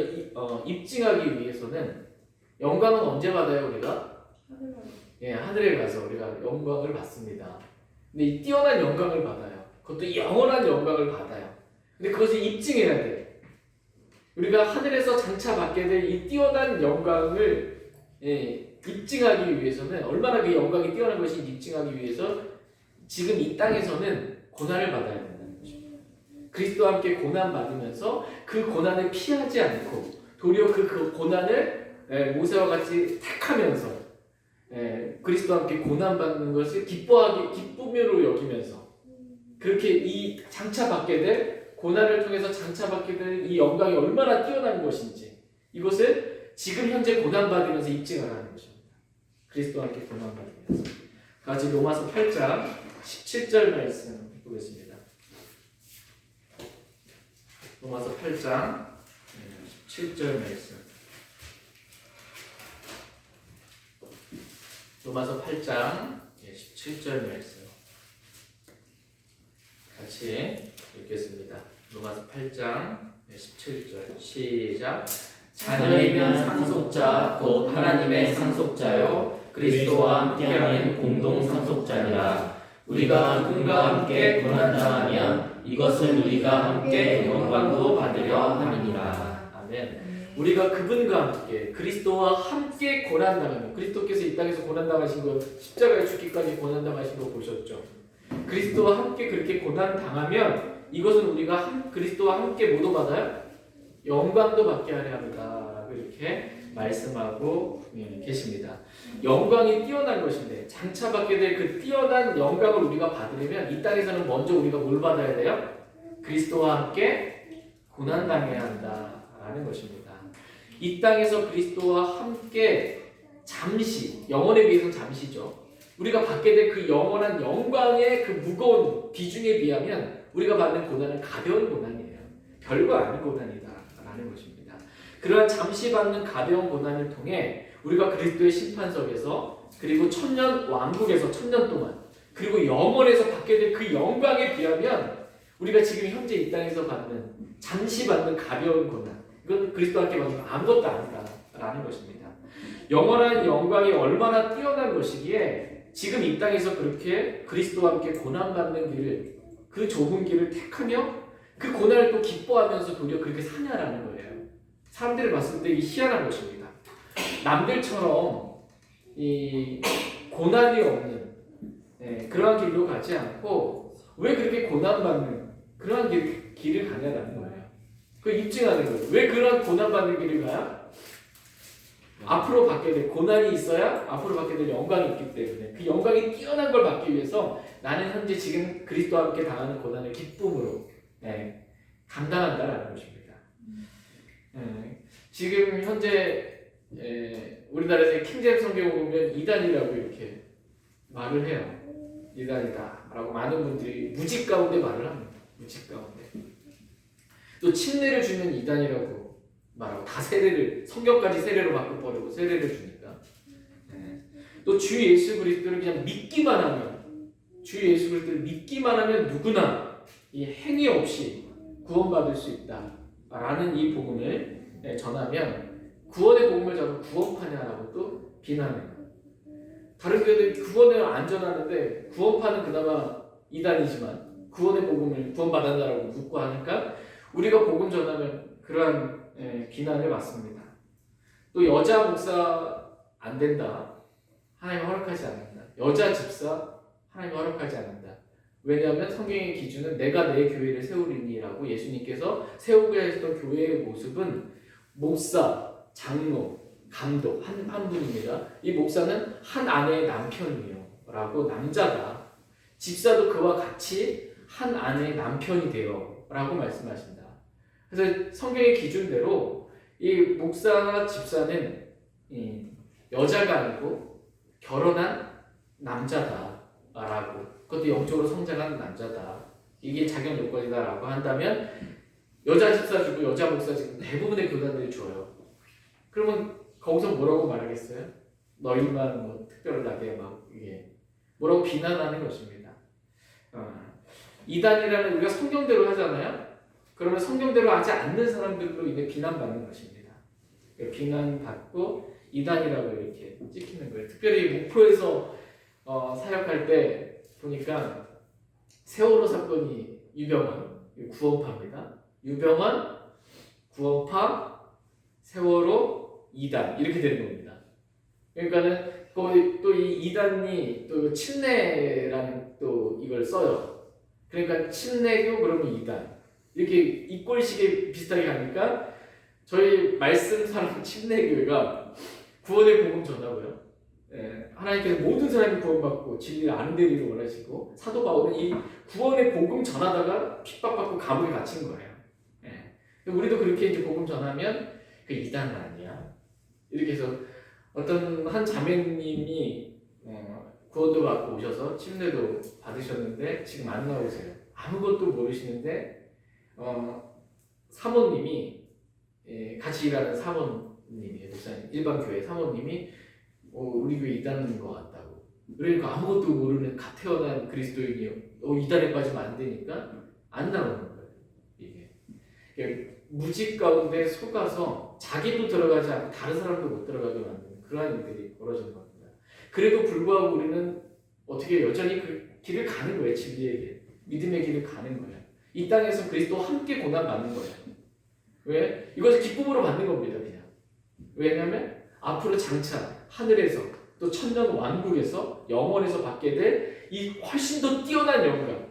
입증하기 위해서는 영광은 언제 받아요 우리가? 예, 하늘에 가서 우리가 영광을 받습니다. 근데 이 뛰어난 영광을 받아요. 그것도 영원한 영광을 받아요. 근데 그것을 입증해야 돼. 우리가 하늘에서 장차 받게 될 이 뛰어난 영광을 입증하기 위해서는 얼마나 그 영광이 뛰어난 것이 입증하기 위해서 지금 이 땅에서는 고난을 받아야 된다는 거죠. 그리스도와 함께 고난 받으면서 그 고난을 피하지 않고 도리어 그 고난을 모세와 같이 택하면서 그리스도와 함께 고난받는 것을 기쁨으로 여기면서 그렇게 이 장차 받게 될 고난을 통해서 장차 받게 될 이 영광이 얼마나 뛰어난 것인지 이것을 지금 현재 고난받으면서 입증하라는 것입니다. 그리스도와 함께 고난받으면서 같이 로마서 8장 17절 말씀 보겠습니다. 로마서 8장 17절 말씀. 로마서 8장 17절 말씀 같이 읽겠습니다. 로마서 8장 17절 시작. 자녀이면 상속자 곧 하나님의 상속자요 그리스도와 함께하는 공동 상속자니라. 우리가 그분과 함께 고난당하면 이것은 우리가 함께 영광도 받으려 함이니라. 아멘. 우리가 그분과 함께 그리스도와 함께 고난당하면 그리스도께서 이 땅에서 고난당하신 거 십자가에 죽기까지 고난당하신 거 보셨죠? 그리스도와 함께 그렇게 고난당하면 이것은 우리가 그리스도와 함께 뭐도 받아요? 영광도 받게 하려 합니다. 이렇게 말씀하고 계십니다. 영광이 뛰어난 것인데 장차 받게 될 그 뛰어난 영광을 우리가 받으려면 이 땅에서는 먼저 우리가 뭘 받아야 돼요? 그리스도와 함께 고난당해야 한다라는 것입니다. 이 땅에서 그리스도와 함께 잠시, 영원에 비해서는 잠시죠. 우리가 받게 될 그 영원한 영광의 그 무거운 비중에 비하면 우리가 받는 고난은 가벼운 고난이에요. 별거 아닌 고난이다라는 것입니다. 그러한 잠시 받는 가벼운 고난을 통해 우리가 그리스도의 심판석에서 그리고 천년 왕국에서 천년 동안 그리고 영원에서 받게 될 그 영광에 비하면 우리가 지금 현재 이 땅에서 받는 잠시 받는 가벼운 고난 이건 그리스도와 함께 받는 아무것도 아니다라는 것입니다. 영원한 영광이 얼마나 뛰어난 것이기에 지금 이 땅에서 그렇게 그리스도와 함께 고난받는 길을 그 좁은 길을 택하며 그 고난을 또 기뻐하면서 도리어 그렇게 사냐라는 거예요. 사람들이 봤을 때 이 희한한 것입니다. 남들처럼 이 고난이 없는 그러한 길로 가지 않고 왜 그렇게 고난받는 그러한 길을 가냐라는 거예요. 그 입증하는 거예요. 왜 그런 고난받는 길을 가요? 앞으로 받게 될 고난이 있어야 앞으로 받게 될 영광이 있기 때문에 그 영광이 뛰어난 걸 받기 위해서 나는 현재 지금 그리스도와 함께 당하는 고난을 기쁨으로 감당한다라는 것입니다. 지금 현재 우리나라에서 킹제임스 성경을 보면 이단이라고 이렇게 말을 해요. 이단이다 라고 많은 분들이 무직 가운데 말을 합니다. 무직 가운데 또 침례를 주면 이단이라고 말하고 다 세례를 성경까지 세례로 바꿔버리고 세례를 주니까 또 주 예수 그리스도를 그냥 믿기만 하면 주 예수 그리스도를 믿기만 하면 누구나 이 행위 없이 구원받을 수 있다라는 이 복음을 전하면 구원의 복음을 자꾸 구원파냐라고 또 비난해요. 다른 교회들 구원을 안 전하는데 구원파는 그나마 이단이지만 구원의 복음을 구원받았다라고 묻고 하니까 우리가 복음 전하면 그러한 비난을 받습니다. 또 여자 목사 안 된다. 하나님 허락하지 않는다. 여자 집사 하나님 허락하지 않는다. 왜냐하면 성경의 기준은 내가 내 교회를 세우리니라고 예수님께서 세우고자 했던 교회의 모습은 목사, 장로, 감독 한 분입니다. 이 목사는 한 아내의 남편이에요. 라고 남자다. 집사도 그와 같이 한 아내의 남편이 돼요. 라고 말씀하신다. 그래서 성경의 기준대로 이 목사나 집사는 여자가 아니고 결혼한 남자다라고 그것도 영적으로 성장하는 남자다. 이게 자격 요건이다라고 한다면 여자 집사 주고 여자 목사 지금 대부분의 교단들이 줘요. 그러면 거기서 뭐라고 말하겠어요? 너희만 뭐 특별하게 막 이게 뭐라고 비난하는 것입니다. 이단이라는 우리가 성경대로 하잖아요. 그러면 성경대로 하지 않는 사람들로 인해 비난받는 것입니다. 비난받고 이단이라고 이렇게 찍히는 거예요. 특별히 목포에서 사역할 때 보니까 세월호 사건이 유병헌 구원파입니다. 유병헌, 구원파, 세월호, 이단 이렇게 되는 겁니다. 그러니까는 또 이 이단이 또 친내라는 또 이걸 써요. 그러니까 친내교 그러면 이단 이렇게 이꼴식에 비슷하게 가니까 저희 말씀 사람 친내교회가 구원의 복음 전하고요. 하나님께서 모든 사람이 구원받고 진리를 아는 되기를 원하시고 사도 바울은 이 구원의 복음 전하다가 핍박받고 감옥에 갇힌 거예요. 우리도 그렇게 이제 복음 전하면 그 이단은 아니야. 이렇게 해서 어떤 한 자매님이 구원도 받고 오셔서 침례도 받으셨는데 지금 안 나오세요. 아무것도 모르시는데 사모님이 같이 일하는 사모님이에요. 일반 교회 사모님이 우리 교회 이단인 것 같다고. 그러니까 아무것도 모르는 갓 태어난 그리스도인이요. 이단에 빠지면 안 되니까 안 나오는 거예요. 이게 무직 가운데 속아서 자기도 들어가지 않고 다른 사람도 못 들어가게 만드는 그러한 일들이 벌어지는 겁니다. 그래도 불구하고 우리는 어떻게 여전히 그 길을 가는 거예요. 진리의 길, 믿음의 길을 가는 거예요. 이 땅에서 그리스도와 함께 고난받는 거예요. 왜? 이것을 기쁨으로 받는 겁니다. 그냥. 왜냐하면 앞으로 장차 하늘에서 또 천년 왕국에서 영원에서 받게 될 이 훨씬 더 뛰어난 영광,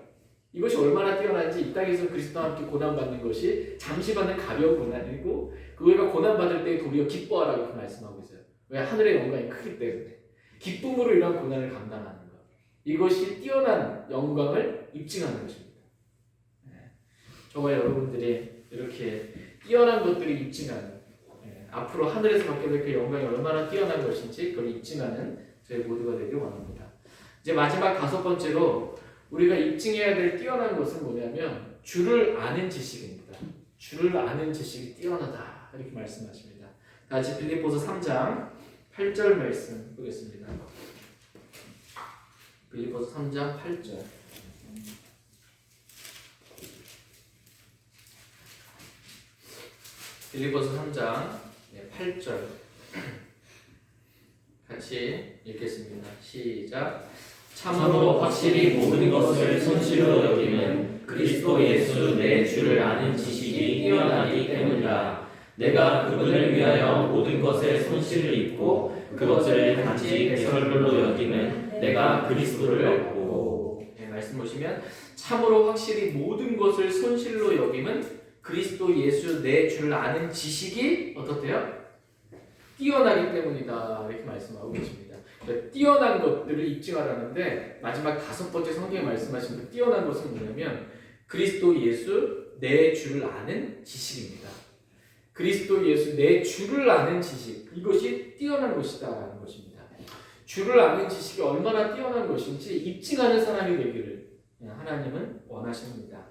이것이 얼마나 뛰어난지 이 땅에서 그리스도와 함께 고난받는 것이 잠시 받는 가벼운 고난이고 그가 고난받을 때 도리어 기뻐하라고 이렇게 말씀하고 있어요. 왜? 하늘의 영광이 크기 때문에 기쁨으로 이러한 고난을 감당하는 것, 이것이 뛰어난 영광을 입증하는 것입니다. 저와 여러분들이 이렇게 뛰어난 것들을 입증하는, 앞으로 하늘에서 받게 될 그 영광이 얼마나 뛰어난 것인지 그걸 입증하는 저희 모두가 되길 원합니다. 이제 마지막 5번째로 우리가 입증해야 될 뛰어난 것은 뭐냐면 주를 아는 지식입니다. 주를 아는 지식이 뛰어나다 이렇게 말씀하십니다. 같이 빌립보서 3장 8절 말씀 보겠습니다. 빌립보서 3장 8절. 빌립보서 3장 8절 같이 읽겠습니다. 시작. 참으로 확실히 모든 것을 손실로 여기는 그리스도 예수 내 주를 아는 지식이 뛰어나기 때문이다. 내가 그분을 위하여 모든 것에 손실을 입고 그것을 단지 배설물로 여기면 내가 그리스도를 얻고. 말씀 보시면 참으로 확실히 모든 것을 손실로 여기면 그리스도 예수 내 주를 아는 지식이 어떻대요? 뛰어나기 때문이다 이렇게 말씀하고 계십니다. 뛰어난 것들을 입증하라는데 마지막 5번째 성경에 말씀하신 그 뛰어난 것은 뭐냐면 그리스도 예수 내 주를 아는 지식입니다. 그리스도 예수 내 주를 아는 지식, 이것이 뛰어난 것이다라는 것입니다. 주를 아는 지식이 얼마나 뛰어난 것인지 입증하는 사람이 되기를 하나님은 원하십니다.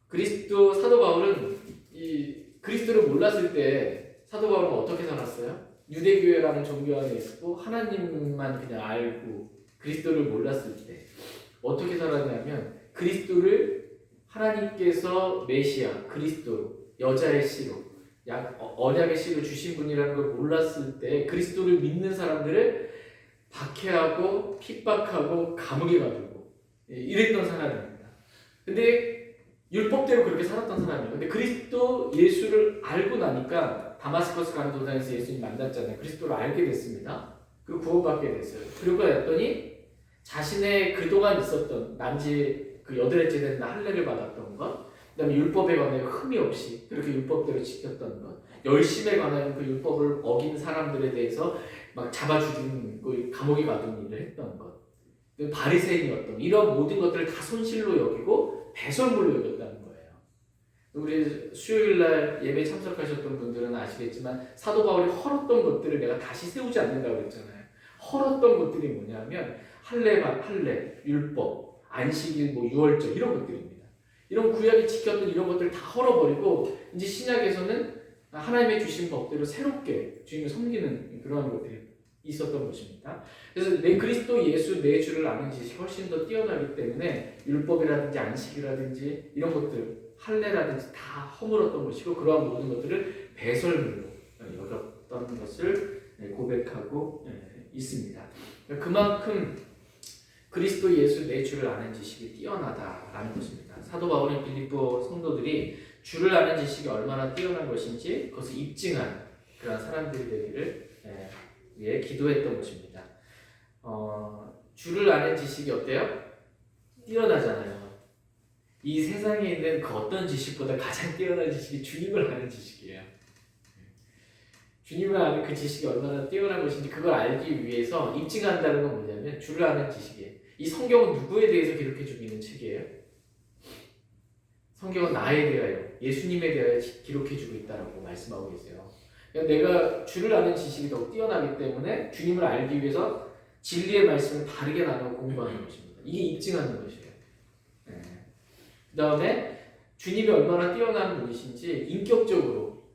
그리스도 사도 바울은 이 그리스도를 몰랐을 때 사도 바울은 어떻게 살았어요? 유대교회라는 종교 안에 있고 하나님만 그냥 알고 그리스도를 몰랐을 때 어떻게 살았냐면 그리스도를 하나님께서 메시아, 그리스도, 여자의 씨로 언약의 씨로 주신 분이라는 걸 몰랐을 때 그리스도를 믿는 사람들을 박해하고 핍박하고 감옥에 가두고 이랬던 사람입니다. 근데 율법대로 그렇게 살았던 사람이에요. 근데 그리스도 예수를 알고 나니까 다마스커스 가는 도상에서 예수님 만났잖아요. 그리스도를 알게 됐습니다. 그리고 구원받게 됐어요. 그러고 났더니 자신의 그동안 있었던 난지 그 8회째 된 할례를 받았던 것, 그 다음에 율법에 관하여 흠이 없이 그렇게 율법대로 지켰던 것, 열심에 관하여 그 율법을 어긴 사람들에 대해서 막 잡아 죽이고 감옥에 가둔 일을 했던 것, 바리새인이었던 이런 모든 것들을 다 손실로 여기고 배설물로 여겼다는 거예요. 우리 수요일날 예배 참석하셨던 분들은 아시겠지만 사도 바울이 헐었던 것들을 내가 다시 세우지 않는다고 그랬잖아요. 헐었던 것들이 뭐냐면 할례, 율법, 안식일, 뭐 유월절 이런 것들입니다. 이런 구약이 지켰던 이런 것들을 다 헐어버리고 이제 신약에서는 하나님의 주신 법대로 새롭게 주님을 섬기는 그러한 것들이 있었던 것입니다. 그래서 내 그리스도 예수 내 주를 아는 지식이 훨씬 더 뛰어나기 때문에 율법이라든지 안식이라든지 이런 것들 할례라든지 다 허물었던 것이고 그러한 모든 것들을 배설물로 여겼던 것을 고백하고 있습니다. 그만큼 그리스도 예수 내 주를 아는 지식이 뛰어나다라는 것입니다. 사도 바울은 빌립보 성도들이 주를 아는 지식이 얼마나 뛰어난 것인지 그것을 입증한 그런 사람들이 되기를 위해 기도했던 것입니다. 주를 아는 지식이 어때요? 뛰어나잖아요. 이 세상에 있는 그 어떤 지식보다 가장 뛰어난 지식이 주님을 아는 지식이에요. 주님을 아는 그 지식이 얼마나 뛰어난 것인지 그걸 알기 위해서 입증한다는 건 뭐냐면 주를 아는 지식이에요. 이 성경은 누구에 대해서 기록해주고 있는 책이에요? 성경은 나에 대하여 예수님에 대하여 기록해주고 있다고 말씀하고 계세요. 그러니까 내가 주를 아는 지식이 더 뛰어나기 때문에 주님을 알기 위해서 진리의 말씀을 바르게 나누고 공부하는 것입니다. 이게 입증하는 것이에요. 그 다음에 주님이 얼마나 뛰어난 분이신지 인격적으로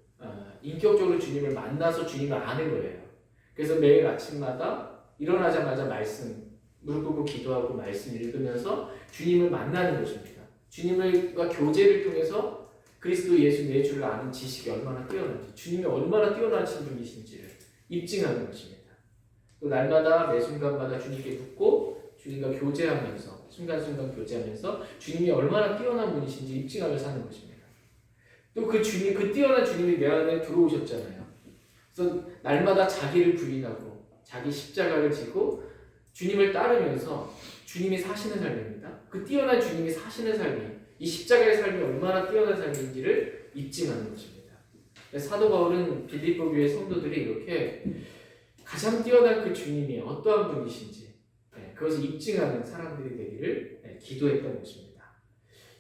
주님을 만나서 주님을 아는 거예요. 그래서 매일 아침마다 일어나자마자 무릎 꿇고 기도하고 말씀 읽으면서 주님을 만나는 것입니다. 주님과 교제를 통해서 그리스도 예수 내 주를 아는 지식이 얼마나 뛰어난지, 주님이 얼마나 뛰어나신 분이신지를 입증하는 것입니다. 또 날마다 매 순간마다 주님께 묻고 주님과 교제하면서 순간순간 교제하면서 주님이 얼마나 뛰어난 분이신지 입증하며 사는 것입니다. 또 그 뛰어난 주님이 내 안에 들어오셨잖아요. 그래서 날마다 자기를 부인하고 자기 십자가를 지고 주님을 따르면서 주님이 사시는 삶입니다. 그 뛰어난 주님이 사시는 삶이 이 십자가의 삶이 얼마나 뛰어난 삶인지를 입증하는 것입니다. 사도 바울은 빌립보 교회 성도들이 이렇게 가장 뛰어난 그 주님이 어떠한 분이신지 그것을 입증하는 사람들이 되기를 기도했던 것입니다.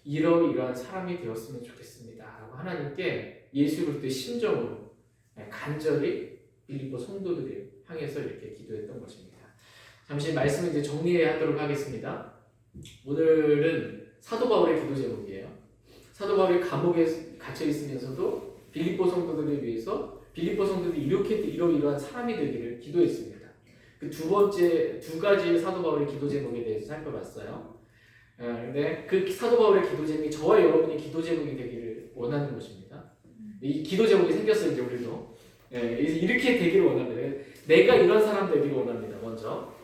이러이러한 사람이 되었으면 좋겠습니다. 라고 하나님께 예수 그리스도의 심정으로 간절히 빌립보 성도들을 향해서 이렇게 기도했던 것입니다. 잠시 말씀을 이제 정리하도록 하겠습니다. 오늘은 사도 바울의 기도 제목이에요. 사도 바울이 감옥에 갇혀 있으면서도 빌립보 성도들을 위해서 빌립보 성도들이 이러이러한 사람이 되기를 기도했습니다. 그 두 가지의 사도 바울의 기도 제목에 대해서 살펴봤어요. 근데 그 사도 바울의 기도 제목이 저와 여러분의 기도 제목이 되기를 원하는 것입니다. 이 기도 제목이 생겼어요, 이제 우리도. 이렇게 되기를 원합니다. 내가 이런 사람 되기를 원합니다, 먼저.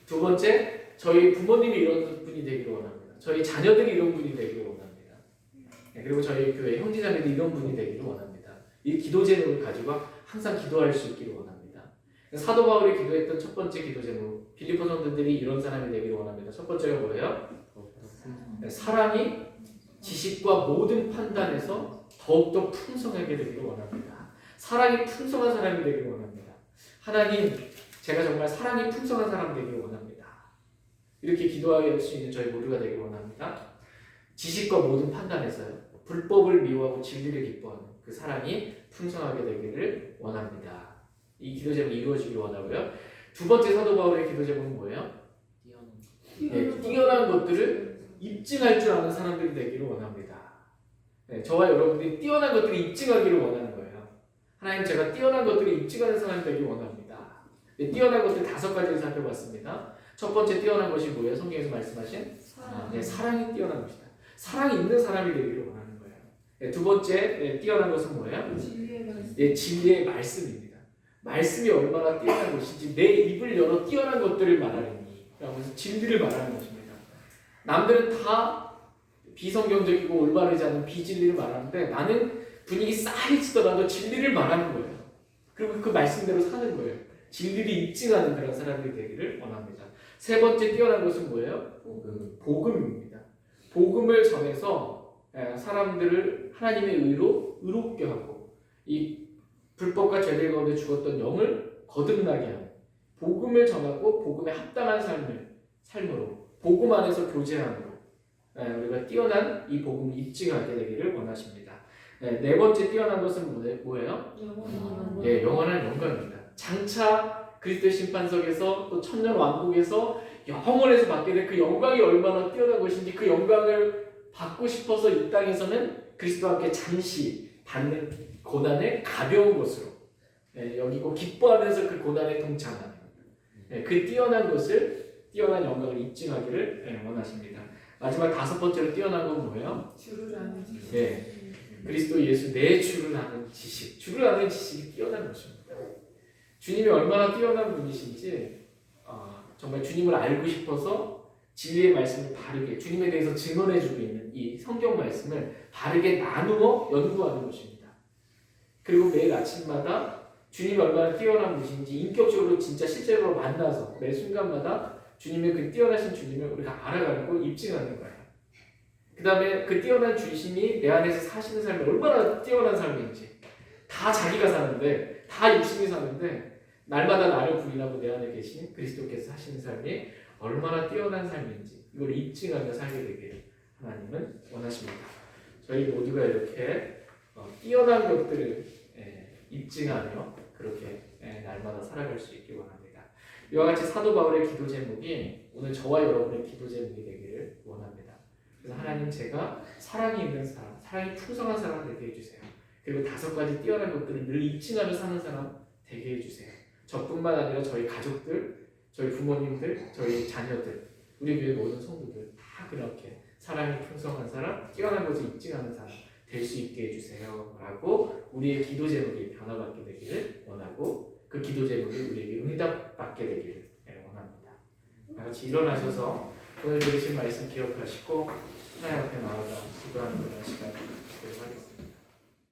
두 번째, 저희 부모님이 이런 분이 되기를 원합니다. 저희 자녀들이 이런 분이 되기를 원합니다. 그리고 저희 교회 형제자매들이 이런 분이 되기를 원합니다. 이 기도 제목을 가지고 항상 기도할 수 있기를 원합니다. 사도 바울이 기도했던 첫 번째 기도 제목, 빌립보 성도들이 이런 사람이 되기를 원합니다. 첫 번째가 뭐예요? 사람이 지식과 모든 판단에서 더욱더 풍성하게 되기를 원합니다. 사랑이 풍성한 사람이 되기를 원합니다. 하나님, 제가 정말 사랑이 풍성한 사람 되기를 원합니다. 이렇게 기도할 수 있는 저희 모두가 되기를 원합니다. 지식과 모든 판단에서요. 불법을 미워하고 진리를 기뻐하는 그 사랑이 풍성하게 되기를 원합니다. 이 기도 제목이 이루어지길 원하고요. 두 번째 사도 바울의 기도 제목은 뭐예요? 뛰어난 것들을 입증할 줄 아는 사람들이 되기를 원합니다. 저와 여러분들이 뛰어난 것들을 입증하기를 원하는 거예요. 하나님, 제가 뛰어난 것들을 입증하는 사람이 되기를 원합니다. 뛰어난 것들 5가지를 살펴봤습니다. 첫 번째 뛰어난 것이 뭐예요? 성경에서 말씀하신 사랑이 뛰어난 것이다. 사랑이 있는 사람이 되기를 원하는 거예요. 두 번째 뛰어난 것은 뭐예요? 진리의 말씀입니다. 말씀이 얼마나 뛰어난 것인지 내 입을 열어 뛰어난 것들을 말하리니 라면서 진리를 말하는 것입니다. 남들은 다 비성경적이고 올바르지 않은 비진리를 말하는데 나는 분위기 싸게 치더라도 진리를 말하는 거예요. 그리고 그 말씀대로 사는 거예요. 진리를 입증하는 그런 사람들이 되기를 원합니다. 세 번째 뛰어난 것은 뭐예요? 복음입니다. 복음을 전해서 사람들을 하나님의 의로 의롭게 하고 이 불법과 죄들 가운데 죽었던 영을 거듭나게 하는 복음을 전하고 복음에 합당한 삶으로 복음 안에서 교제함으로 우리가 뛰어난 이 복음을 입증하게 되기를 원하십니다. 네 번째 뛰어난 것은 뭐예요? 영원한 영광입니다. 장차 그리스도의 심판석에서 또 천년 왕국에서 영원에서 받게 될 그 영광이 얼마나 뛰어난 것인지 그 영광을 받고 싶어서 이 땅에서는 그리스도와 함께 잠시 받는 고난을 가벼운 것으로 여기고 기뻐하면서 그 고난에 동참하는 그 뛰어난 것을 뛰어난 영광을 입증하기를 원하십니다. 마지막 다섯 번째로 뛰어난 건 뭐예요? 주를 아는 지식. 그리스도 예수 내 주를 아는 지식. 주를 아는 지식이 뛰어난 것입니다. 주님이 얼마나 뛰어난 분이신지 정말 주님을 알고 싶어서 진리의 말씀을 바르게 주님에 대해서 증언해주고 있는 이 성경 말씀을 바르게 나누어 연구하는 것입니다. 그리고 매일 아침마다 주님이 얼마나 뛰어난 분이신지 인격적으로 진짜 실제로 만나서 매 순간마다 주님의 그 뛰어나신 주님을 우리가 알아가는 거 입증하는 거예요. 그 다음에 그 뛰어난 주님이 내 안에서 사시는 삶이 얼마나 뛰어난 삶인지 다 자기가 사는데 다 육신이 사는데 날마다 나를 부인하고 내 안에 계신 그리스도께서 사시는 삶이 얼마나 뛰어난 삶인지 이걸 입증하며 살게 되기를 하나님은 원하십니다. 저희 모두가 이렇게 뛰어난 것들을 입증하며 그렇게 날마다 살아갈 수 있기 원합니다. 이와 같이 사도 바울의 기도 제목이 오늘 저와 여러분의 기도 제목이 되기를 원합니다. 그래서 하나님 제가 사랑이 있는 사람, 사랑이 풍성한 사람 되게 해주세요. 그리고 다섯 가지 뛰어난 것들을 늘 입증하며 사는 사람 되게 해주세요. 저뿐만 아니라 저희 가족들, 저희 부모님들, 저희 자녀들, 우리 교회 모든 성도들 다 그렇게 사랑이 풍성한 사람, 뛰어난 것을 입증하는 사람 될 수 있게 해주세요 라고 우리의 기도 제목이 변화받게 되기를 원하고 그 기도 제목이 우리에게 응답받게 되기를 원합니다. 다 같이 일어나셔서 오늘 들으신 말씀 기억하시고 하나님 앞에 나아가 기도하는 그런 시간 되도록 하겠습니다.